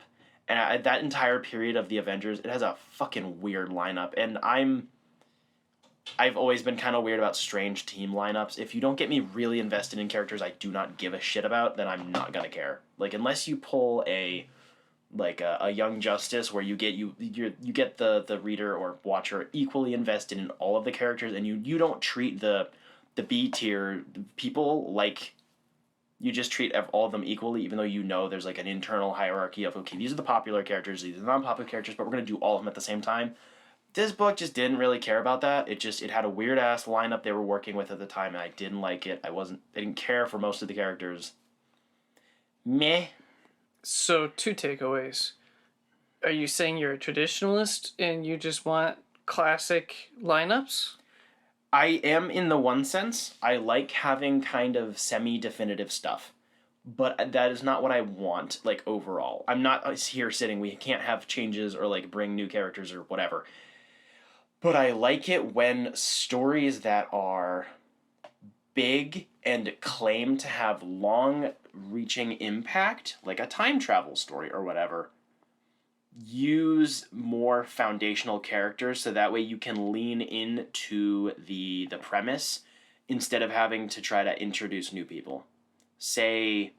S1: And that entire period of the Avengers, it has a fucking weird lineup. And I've always been kind of weird about strange team lineups. If you don't get me really invested in characters I do not give a shit about, then I'm not gonna care. Like, unless you pull a Young Justice where you get the reader or watcher equally invested in all of the characters, and you don't treat the B tier people like you just treat all of them equally, even though you know there's like an internal hierarchy of, okay, these are the popular characters, these are the non-popular characters, but we're going to do all of them at the same time. This book just didn't really care about that. It had a weird ass lineup they were working with at the time, and I didn't like it. I didn't care for most of the characters. Meh.
S2: So 2 takeaways. Are you saying you're a traditionalist and you just want classic lineups?
S1: I am in the one sense. I like having kind of semi-definitive stuff. But that is not what I want, like, overall. I'm not here sitting, we can't have changes or, like, bring new characters or whatever. But I like it when stories that are big and claim to have long-reaching impact, like a time travel story or whatever, use more foundational characters so that way you can lean into the premise instead of having to try to introduce new people. Say,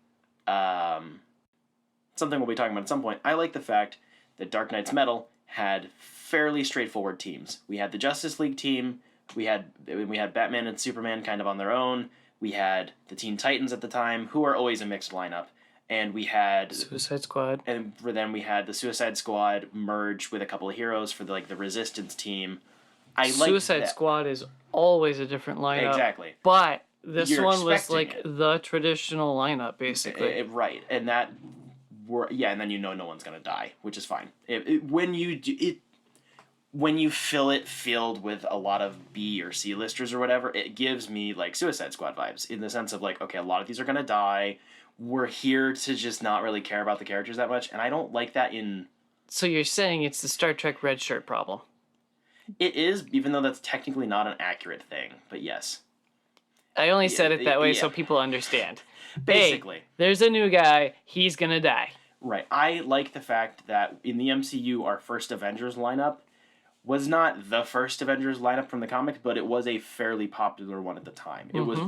S1: something we'll be talking about at some point. I like the fact that Dark Knight's Metal had fairly straightforward teams. We had the Justice League team, we had Batman and Superman kind of on their own, we had the Teen Titans at the time, who are always a mixed lineup, and we had
S2: Suicide Squad.
S1: And then we had the Suicide Squad merged with a couple of heroes for the Resistance team.
S2: Suicide Squad is always a different lineup.
S1: Exactly.
S2: But this one was like the traditional lineup, basically.
S1: Right. And that and then no one's gonna die, which is fine. When you fill it filled with a lot of B or C listers or whatever, it gives me like Suicide Squad vibes in the sense of like, okay, a lot of these are gonna die. We're here to just not really care about the characters that much, and I don't like that in...
S2: So you're saying it's the Star Trek red shirt problem?
S1: It is, even though that's technically not an accurate thing, but yes.
S2: I only said it that way so people understand.
S1: Basically.
S2: Hey, there's a new guy, he's gonna die.
S1: Right. I like the fact that in the MCU, our first Avengers lineup was not the first Avengers lineup from the comics, but it was a fairly popular one at the time. It was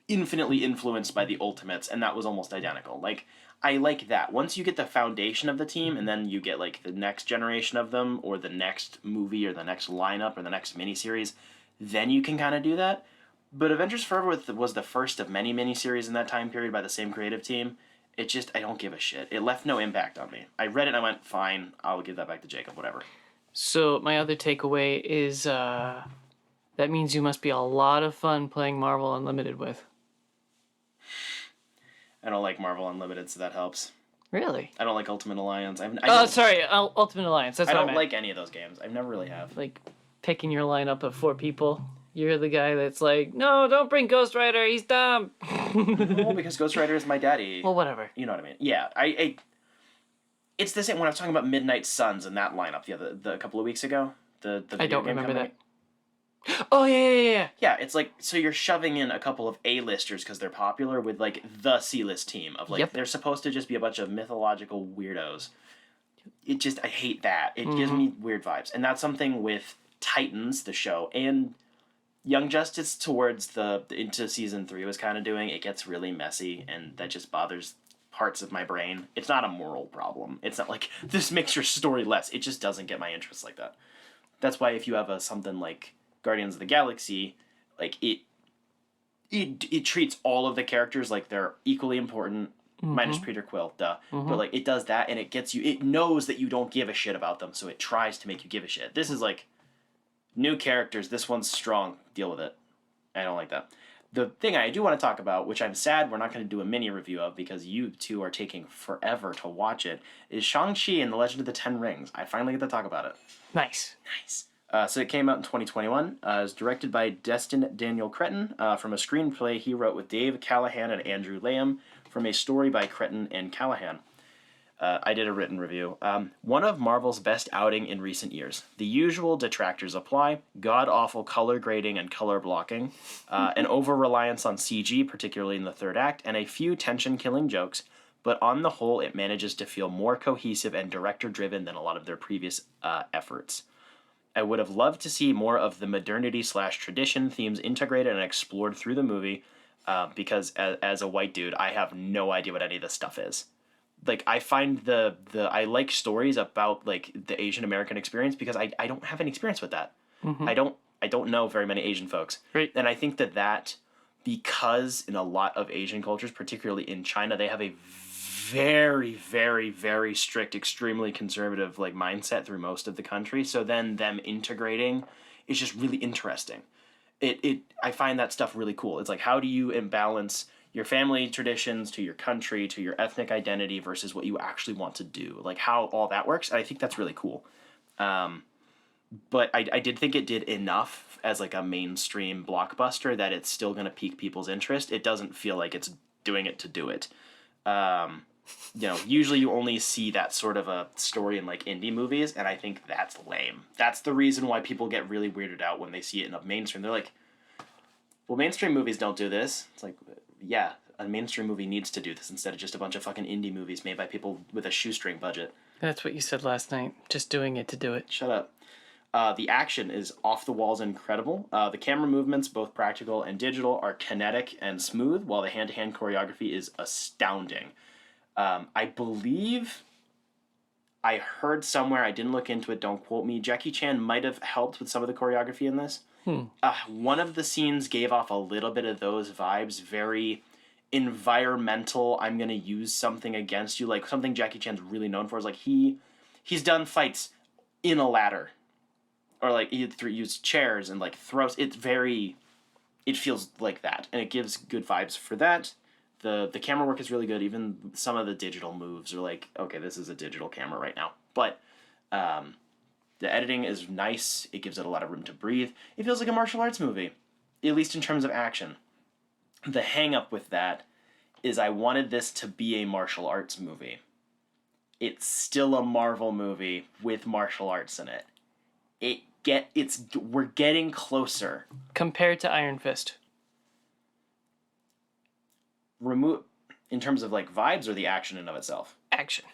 S1: infinitely influenced by the Ultimates, and that was almost identical. Like, I like that. Once you get the foundation of the team, and then you get, like, the next generation of them, or the next movie, or the next lineup, or the next miniseries, then you can kind of do that. But Avengers Forever was the first of many miniseries in that time period by the same creative team. It just, I don't give a shit. It left no impact on me. I read it and I went, fine, I'll give that back to Jacob, whatever.
S2: So my other takeaway is that means you must be a lot of fun playing Marvel Unlimited with.
S1: I don't like Marvel Unlimited, so that helps.
S2: Really?
S1: I don't like Ultimate Alliance.
S2: Ultimate Alliance. That's what I meant.
S1: I don't like any of those games. I never really have.
S2: Like, picking your lineup of 4 people. You're the guy that's like, no, don't bring Ghost Rider, he's dumb.
S1: Well, because Ghost Rider is my daddy.
S2: Well, whatever.
S1: You know what I mean? Yeah, it's the same when I was talking about Midnight Suns in that lineup the couple of weeks ago. The
S2: I don't remember
S1: company.
S2: that. Oh, yeah.
S1: Yeah, it's like, so you're shoving in a couple of A-listers because they're popular with, like, the C-list team of, like, they're supposed to just be a bunch of mythological weirdos. I hate that. It gives me weird vibes. And that's something with Titans, the show, and Young Justice towards into season 3 was kind of doing. It gets really messy, and that just bothers parts of my brain. It's not a moral problem. It's not like, this makes your story less. It just doesn't get my interest like that. That's why if you have something like Guardians of the Galaxy, like it treats all of the characters like they're equally important, minus Peter Quill, duh. But like it does that, and it knows that you don't give a shit about them, so it tries to make you give a shit. This is like new characters. This one's strong. Deal with it. I don't like that. The thing I do want to talk about, which I'm sad we're not going to do a mini review of because you two are taking forever to watch it, is Shang-Chi and the Legend of the Ten Rings. I finally get to talk about it.
S2: Nice.
S1: So it came out in 2021. It was directed by Destin Daniel Cretton from a screenplay he wrote with Dave Callahan and Andrew Lamb from a story by Cretton and Callahan. I did a written review. One of Marvel's best outing in recent years. The usual detractors apply. God-awful color grading and color blocking. An over-reliance on CG, particularly in the third act, and a few tension-killing jokes. But on the whole, it manages to feel more cohesive and director-driven than a lot of their previous efforts. I would have loved to see more of the modernity/tradition themes integrated and explored through the movie, because as a white dude, I have no idea what any of this stuff is. Like, I find I like stories about, like, the Asian American experience because I don't have any experience with that. I don't know very many Asian folks.
S2: Right.
S1: And I think that because in a lot of Asian cultures, particularly in China, they have a very, very, very strict, extremely conservative, like, mindset through most of the country. So then them integrating is just really interesting. I find that stuff really cool. It's like, how do you imbalance your family traditions to your country, to your ethnic identity versus what you actually want to do, like how all that works. And I think that's really cool. But I did think it did enough as like a mainstream blockbuster that it's still going to pique people's interest. It doesn't feel like it's doing it to do it. Usually you only see that sort of a story in like indie movies, and I think that's lame. That's the reason why people get really weirded out when they see it in a mainstream. They're like, well, mainstream movies don't do this. It's like, yeah, a mainstream movie needs to do this instead of just a bunch of fucking indie movies made by people with a shoestring budget.
S2: That's what you said last night. Just doing it to do it.
S1: Shut up. The action is off the walls incredible. The camera movements, both practical and digital, are kinetic and smooth, while the hand-to-hand choreography is astounding. I believe I heard somewhere, I didn't look into it, don't quote me, Jackie Chan might have helped with some of the choreography in this. One of the scenes gave off a little bit of those vibes, very environmental, I'm going to use something against you, like something Jackie Chan's really known for is like he's done fights in a ladder, or like he used chairs and like throws, it feels like that, and it gives good vibes for that. The camera work is really good. Even some of the digital moves are like, okay, this is a digital camera right now. But the editing is nice. It gives it a lot of room to breathe. It feels like a martial arts movie, at least in terms of action. The hang-up with that is I wanted this to be a martial arts movie. It's still a Marvel movie with martial arts in it. We're getting closer.
S2: Compared to Iron Fist.
S1: In terms of like vibes or the action in of itself. Action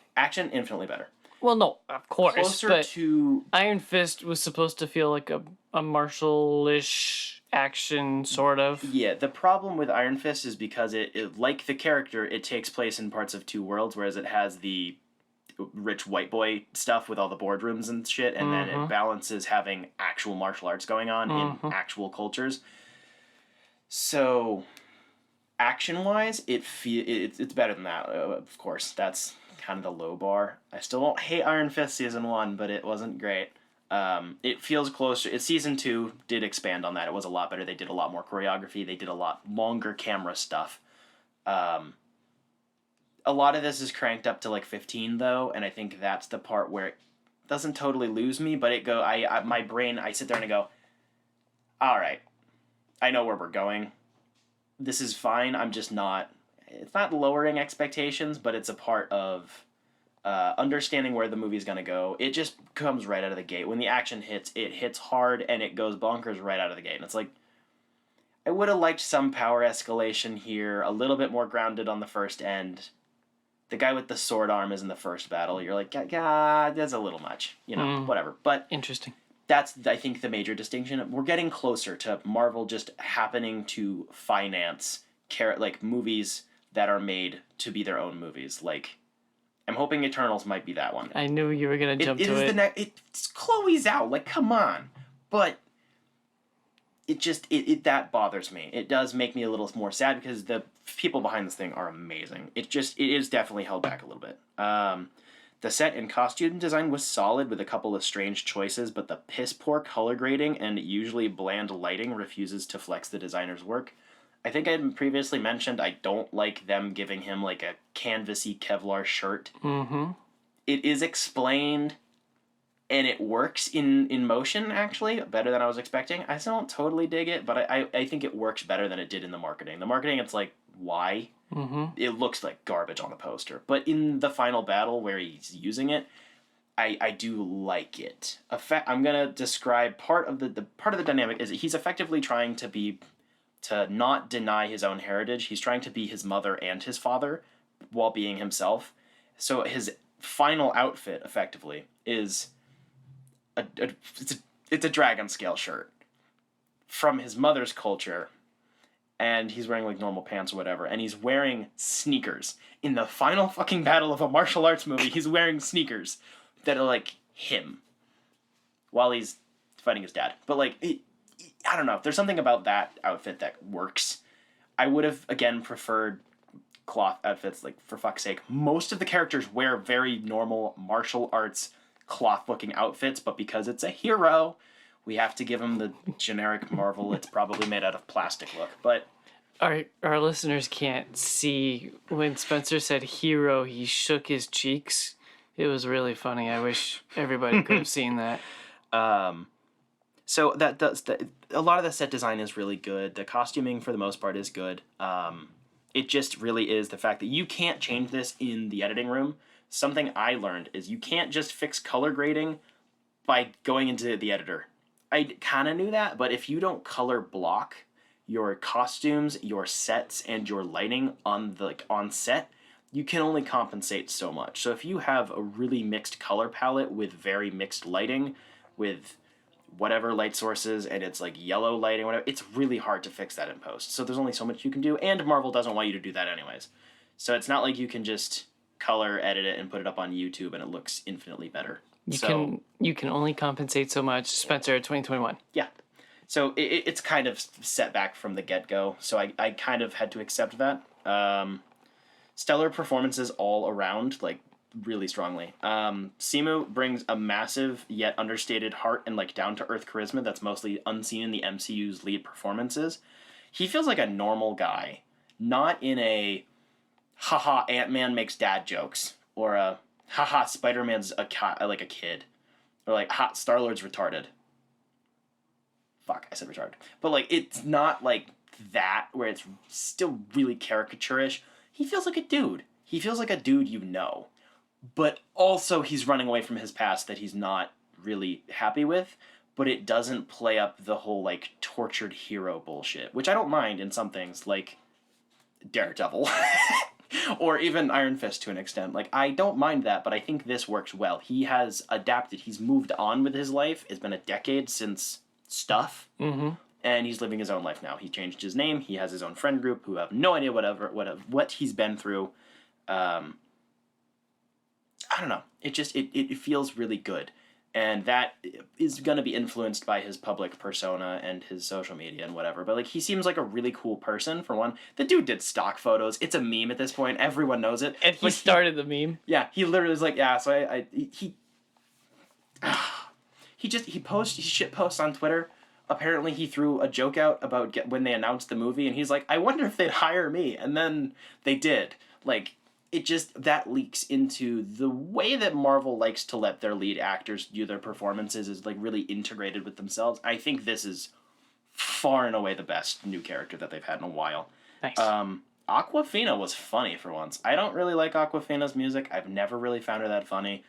S1: infinitely better.
S2: Well, no, of course.
S1: Closer to
S2: Iron Fist was supposed to feel like a martial-ish action, sort of.
S1: Yeah, the problem with Iron Fist is because it like the character, it takes place in parts of two worlds, whereas it has the rich white boy stuff with all the boardrooms and shit, and then it balances having actual martial arts going on in actual cultures. So, action-wise, it's better than that. Of course, that's kind of the low bar. I still don't hate Iron Fist Season 1, but it wasn't great. It feels closer. Season 2 did expand on that. It was a lot better. They did a lot more choreography. They did a lot longer camera stuff. A lot of this is cranked up to like 15 though, and I think that's the part where it doesn't totally lose me, but my brain, I sit there and I go, all right, I know where we're going. This is fine. It's not lowering expectations, but it's a part of understanding where the movie's going to go. It just comes right out of the gate. When the action hits, it hits hard and it goes bonkers right out of the gate. And it's like, I would have liked some power escalation here, a little bit more grounded on the first end. The guy with the sword arm is in the first battle. You're like, God, that's a little much. Whatever. But
S2: interesting.
S1: That's, I think, the major distinction. We're getting closer to Marvel just happening to finance movies that are made to be their own movies. Like, I'm hoping Eternals might be that one.
S2: I knew you were going to jump to it.
S1: It's Chloe's out. Like, come on. But it that bothers me. It does make me a little more sad because the people behind this thing are amazing. It is definitely held back a little bit. The set and costume design was solid with a couple of strange choices, but the piss poor color grading and usually bland lighting refuses to flex the designer's work. I think I had previously mentioned I don't like them giving him like a canvasy Kevlar shirt.
S2: Mm-hmm.
S1: It is explained and it works in motion, actually, better than I was expecting. I still don't totally dig it, but I think it works better than it did in the marketing. The marketing, it's like, why?
S2: Mm-hmm.
S1: It looks like garbage on the poster. But in the final battle where he's using it, I do like it. I'm going to describe part of the dynamic is that he's effectively trying to not deny his own heritage. He's trying to be his mother and his father while being himself. So his final outfit, effectively, is it's a dragon scale shirt from his mother's culture, and he's wearing like normal pants or whatever, and he's wearing sneakers. In the final fucking battle of a martial arts movie, he's wearing sneakers that are like him while he's fighting his dad. But like, I don't know. There's something about that outfit that works. I would have, again, preferred cloth outfits, like, for fuck's sake. Most of the characters wear very normal martial arts cloth-looking outfits, but because it's a hero, we have to give him the generic Marvel, it's probably made out of plastic look. But
S2: our listeners can't see when Spencer said hero, he shook his cheeks. It was really funny. I wish everybody could have seen that.
S1: So a lot of the set design is really good. The costuming, for the most part, is good. It just really is the fact that you can't change this in the editing room. Something I learned is you can't just fix color grading by going into the editor. I kind of knew that, but if you don't color block your costumes, your sets, and your lighting on set, you can only compensate so much. So if you have a really mixed color palette with very mixed lighting, with whatever light sources, and it's like yellow lighting, whatever, it's really hard to fix that in post. So there's only so much you can do, and Marvel doesn't want you to do that anyways. So it's not like you can just color edit it and put it up on YouTube and it looks infinitely better.
S2: You can only compensate so much. Spencer, 2021.
S1: Yeah. So it's kind of set back from the get-go, so I kind of had to accept that. Stellar performances all around, like, really strongly. Simu brings a massive yet understated heart and like down-to-earth charisma that's mostly unseen in the MCU's lead performances. He feels like a normal guy, not in a haha, Ant-Man makes dad jokes, or haha, Spider-Man's a kid, or like, ha, Star-Lord's retarded. Fuck, I said retarded. But like, it's not like that where it's still really caricaturish. He feels like a dude. He feels like a dude you know. But also he's running away from his past that he's not really happy with, but it doesn't play up the whole like tortured hero bullshit, which I don't mind in some things like Daredevil or even Iron Fist to an extent. Like, I don't mind that, but I think this works well. He has adapted. He's moved on with his life. It's been a decade since Stuff.
S2: Mm-hmm.
S1: And he's living his own life now. He changed his name. He has his own friend group who have no idea what he's been through. I don't know. It feels really good. And that is going to be influenced by his public persona and his social media and whatever. But, like, he seems like a really cool person, for one. The dude did stock photos. It's a meme at this point. Everyone knows it.
S2: And he started the meme.
S1: Yeah, he literally was like, yeah, so he shit posts on Twitter. Apparently he threw a joke out about when they announced the movie, and he's like, I wonder if they'd hire me. And then they did. Like, that leaks into the way that Marvel likes to let their lead actors do their performances is, like, really integrated with themselves. I think this is far and away the best new character that they've had in a while.
S2: Nice.
S1: Awkwafina was funny for once. I don't really like Awkwafina's music. I've never really found her that funny.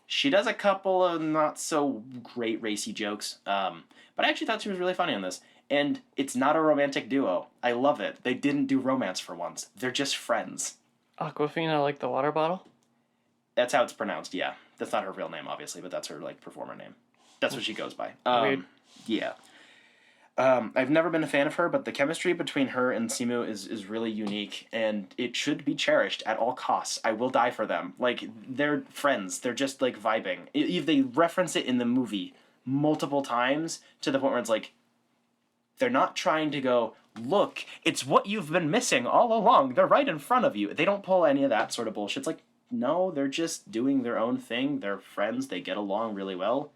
S1: She does a couple of not so great racy jokes, but I actually thought she was really funny in this. And it's not a romantic duo. I love it. They didn't do romance for once. They're just friends.
S2: Aquafina, like the water bottle?
S1: That's how it's pronounced, yeah. That's not her real name, obviously, but that's her, like, performer name. That's what she goes by.
S2: Weird.
S1: Yeah. I've never been a fan of her, but the chemistry between her and Simu is really unique, and it should be cherished at all costs. I will die for them. Like, they're friends. They're just, like, vibing. If they reference it in the movie multiple times to the point where it's like, they're not trying to go, look, it's what you've been missing all along. They're right in front of you. They don't pull any of that sort of bullshit. It's like, no, they're just doing their own thing. They're friends. They get along really well.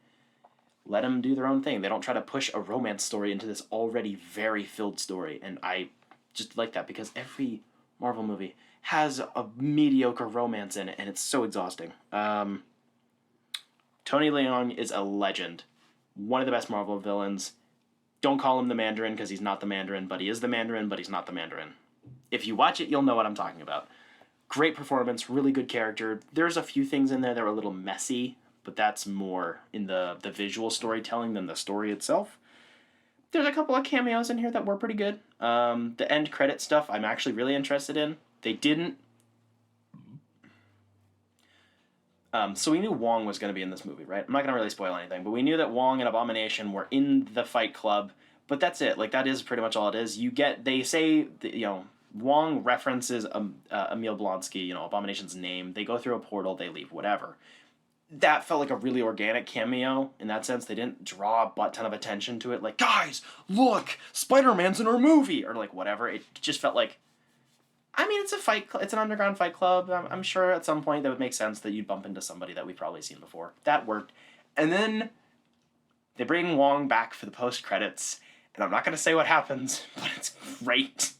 S1: Let them do their own thing. They don't try to push a romance story into this already very filled story. And I just like that because every Marvel movie has a mediocre romance in it, and it's so exhausting. Tony Leung is a legend. One of the best Marvel villains. Don't call him the Mandarin because he's not the Mandarin, but he is the Mandarin, but he's not the Mandarin. If you watch it, you'll know what I'm talking about. Great performance, really good character. There's a few things in there that were a little messy, but that's more in the visual storytelling than the story itself. There's a couple of cameos in here that were pretty good. The end credit stuff I'm actually really interested in. They didn't... so we knew Wong was going to be in this movie, right? I'm not going to really spoil anything, but we knew that Wong and Abomination were in the Fight Club, but that's it. Like, that is pretty much all it is. They say, that, Wong references Emil Blonsky, Abomination's name. They go through a portal, they leave, whatever. That felt like a really organic cameo in that sense. They didn't draw a butt ton of attention to it. Like, guys, look, Spider-Man's in our movie, or like whatever. It just felt like, I mean, it's an underground fight club. I'm sure at some point that would make sense that you'd bump into somebody that we've probably seen before. That worked. And then they bring Wong back for the post-credits, and I'm not going to say what happens, but it's great.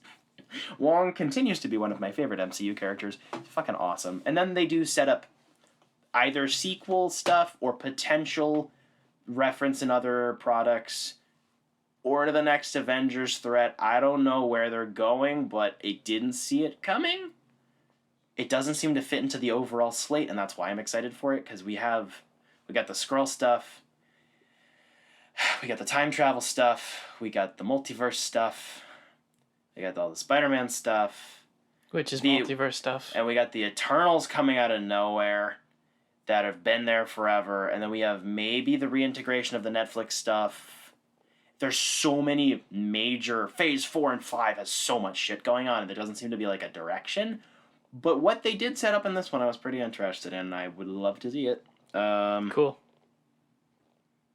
S1: Wong continues to be one of my favorite MCU characters. It's fucking awesome. And then they do set up either sequel stuff or potential reference in other products or to the next Avengers threat. I don't know where they're going, but it didn't see it coming. It doesn't seem to fit into the overall slate, and that's why I'm excited for it, because we got the Skrull stuff, we got the time travel stuff, we got the multiverse stuff, we got all the Spider-Man stuff.
S2: Which is multiverse stuff.
S1: And we got the Eternals coming out of nowhere that have been there forever, and then we have maybe the reintegration of the Netflix stuff. There's so many major... Phase 4 and 5 has so much shit going on, and there doesn't seem to be, like, a direction. But what they did set up in this one, I was pretty interested in, and I would love to see it.
S2: Cool.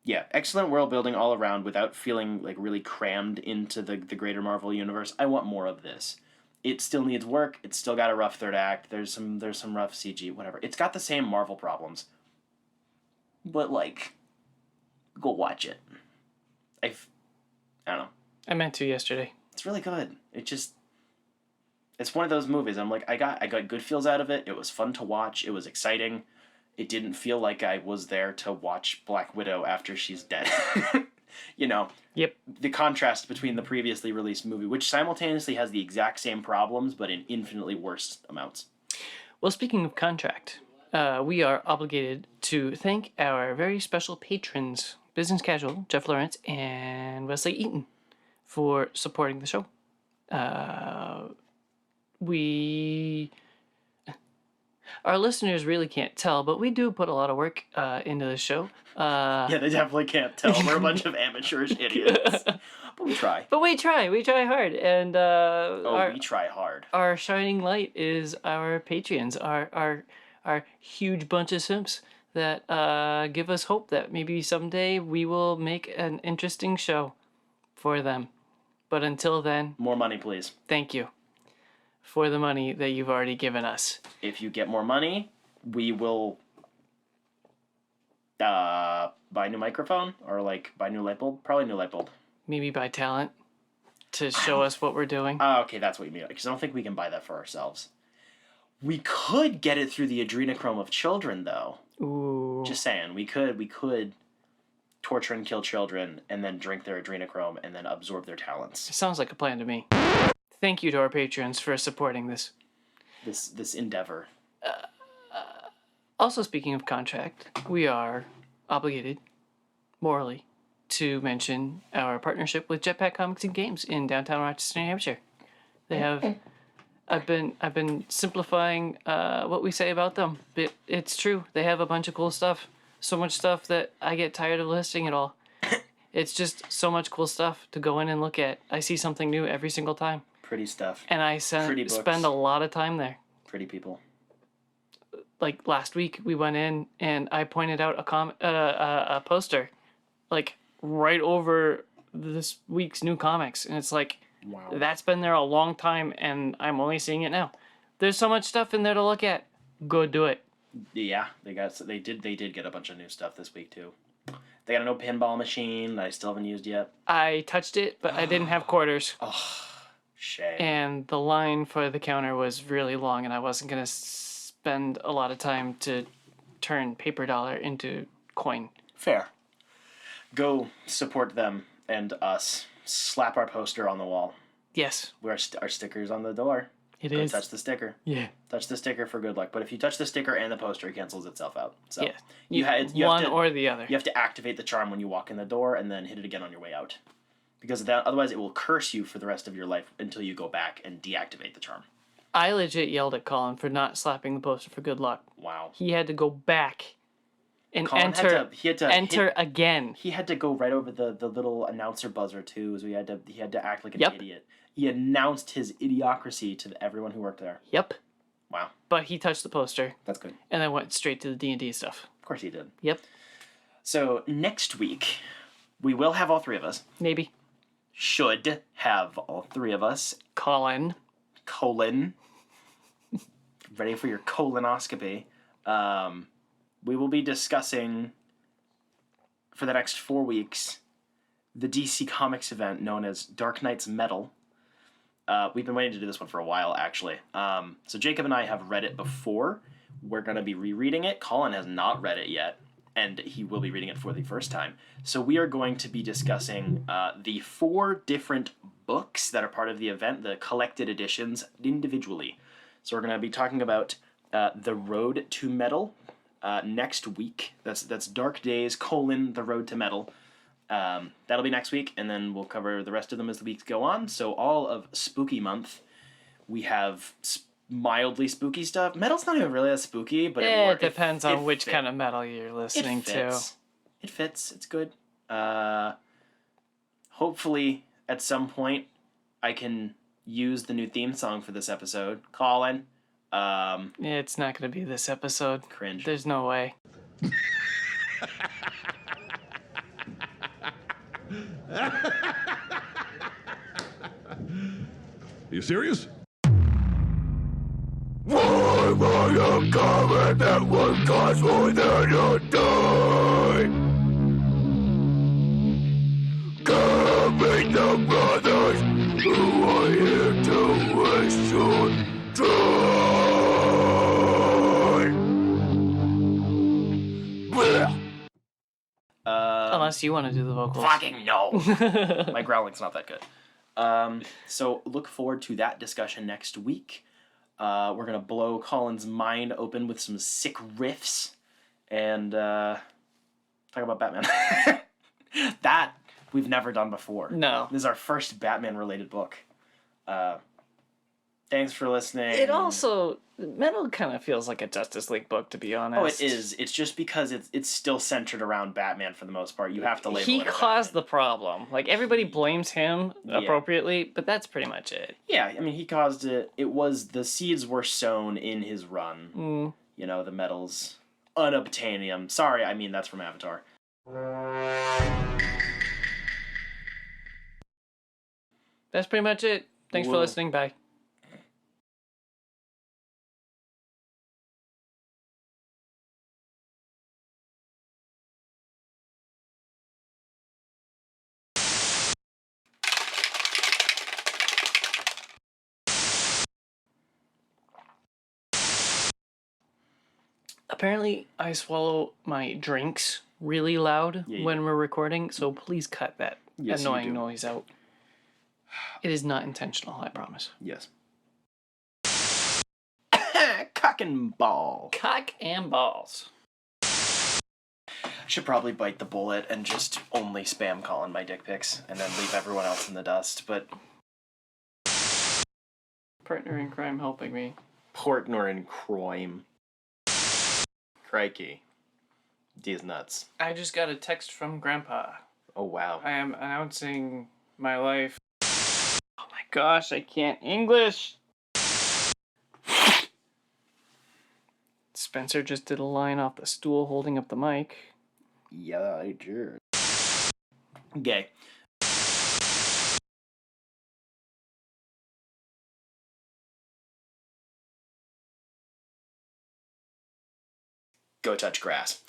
S1: Yeah, excellent world building all around without feeling, like, really crammed into the greater Marvel universe. I want more of this. It still needs work. It's still got a rough third act. There's some rough CG, whatever. It's got the same Marvel problems. But, like, go watch it. I don't know.
S2: I meant to yesterday.
S1: It's really good. It's one of those movies. I'm like, I got good feels out of it. It was fun to watch. It was exciting. It didn't feel like I was there to watch Black Widow after she's dead.
S2: Yep.
S1: The contrast between the previously released movie, which simultaneously has the exact same problems, but in infinitely worse amounts.
S2: Well, speaking of contract, we are obligated to thank our very special patrons, Business Casual, Jeff Lawrence, and Wesley Eaton, for supporting the show. Our listeners really can't tell, but we do put a lot of work into the show.
S1: Yeah, they definitely can't tell. We're a bunch of amateurish idiots. But we try.
S2: We try hard. And
S1: we try hard.
S2: Our shining light is our Patreons, our huge bunch of simps that give us hope that maybe someday we will make an interesting show for them. But until then...
S1: More money, please.
S2: Thank you for the money that you've already given us.
S1: If you get more money, we will buy a new microphone or buy a new light bulb. Probably a new light bulb.
S2: Maybe buy talent to show us what we're doing.
S1: Okay, that's what you mean. Because I don't think we can buy that for ourselves. We could get it through the adrenochrome of children, though.
S2: Ooh.
S1: Just saying, we could torture and kill children and then drink their adrenochrome and then absorb their talents.
S2: It sounds like a plan to me. Thank you to our patrons for supporting this
S1: endeavor.
S2: Also, speaking of contract, we are obligated, morally, to mention our partnership with Jetpack Comics and Games in downtown Rochester, New Hampshire. They have... I've been simplifying what we say about them, but it's true. They have a bunch of cool stuff. So much stuff that I get tired of listing it all. It's just so much cool stuff to go in and look at. I see something new every single time.
S1: Pretty stuff.
S2: And I spend a lot of time there.
S1: Pretty people.
S2: Like last week, we went in and I pointed out a poster, right over this week's new comics, and it's like, wow, that's been there a long time, and I'm only seeing it now. There's so much stuff in there to look at. Go do it.
S1: Yeah, they did get a bunch of new stuff this week too. They got a new pinball machine that I still haven't used yet.
S2: I touched it, but I didn't have quarters.
S1: Oh, shame.
S2: And the line for the counter was really long, and I wasn't gonna spend a lot of time to turn paper dollar into coin.
S1: Fair. Go support them and us. Slap our poster on the wall.
S2: Yes.
S1: Our sticker's on the door.
S2: It
S1: Go
S2: is.
S1: Touch the sticker.
S2: Yeah.
S1: Touch the sticker for good luck. But if you touch the sticker and the poster, it cancels itself out. So
S2: yeah.
S1: You
S2: one
S1: have to,
S2: or the other.
S1: You have to activate the charm when you walk in the door and then hit it again on your way out. Because otherwise it will curse you for the rest of your life until you go back and deactivate the charm.
S2: I legit yelled at Colin for not slapping the poster for good luck.
S1: Wow.
S2: He had to go back and
S1: Colin
S2: enter again.
S1: He had to go right over the little announcer buzzer too, so he had to act like an idiot. He announced his idiocracy to everyone who worked there.
S2: Yep.
S1: Wow.
S2: But he touched the poster.
S1: That's good.
S2: And then went straight to the D&D stuff.
S1: Of course he did.
S2: Yep.
S1: So next week, we will have all three of us.
S2: Maybe.
S1: Should have all three of us.
S2: Colin.
S1: Ready for your colonoscopy. We will be discussing, for the next 4 weeks, the DC Comics event known as Dark Knight's Metal. We've been waiting to do this one for a while, actually. So Jacob and I have read it before. We're going to be rereading it. Colin has not read it yet, and he will be reading it for the first time. So we are going to be discussing the 4 different books that are part of the event, the collected editions, individually. So we're going to be talking about The Road to Metal next week. That's Dark Days, The Road to Metal. That'll be next week, and then we'll cover the rest of them as the weeks go on. So all of Spooky Month, we have mildly spooky stuff. Metal's not even really that spooky, but
S2: it depends on which kind of metal you're listening to.
S1: It fits. It's good. Hopefully, at some point, I can use the new theme song for this episode. Colin.
S2: It's not going to be this episode.
S1: Cringe.
S2: There's no way.
S4: You serious?
S3: Why are you coming that would cause more than a die? Coming the brothers who are here to wish should die. Blech.
S2: Unless you want to do the vocals.
S1: Fucking no. My growling's not that good. So look forward to that discussion next week. We're gonna blow Colin's mind open with some sick riffs and talk about Batman. That we've never done before.
S2: No.
S1: This is our first Batman-related book. Thanks for listening.
S2: It also, Metal kind of feels like a Justice League book, to be honest.
S1: Oh, it is. It's just because it's still centered around Batman for the most part. You have to label
S2: He
S1: it.
S2: caused the problem. Like, everybody blames him appropriately, but that's pretty much it.
S1: Yeah, I mean, he caused it. It was, the seeds were sown in his run. You know, the metals. Unobtainium. Sorry, I mean, that's from Avatar.
S2: That's pretty much it. Thanks for listening. Bye. Apparently, I swallow my drinks really loud when we're recording, so please cut that annoying noise out. It is not intentional, I promise.
S1: Yes. Cock and ball.
S2: Cock and balls.
S1: Should probably bite the bullet and just only spam Colin my dick pics and then leave everyone else in the dust, but...
S2: Partner in crime helping me.
S1: Partner in crime. Crikey. These nuts.
S2: I just got a text from Grandpa.
S1: Oh, wow.
S2: I am announcing my life. Oh my gosh, I can't English! Spencer just did a line off the stool holding up the mic.
S1: Yeah, I did. Gay. Go touch grass.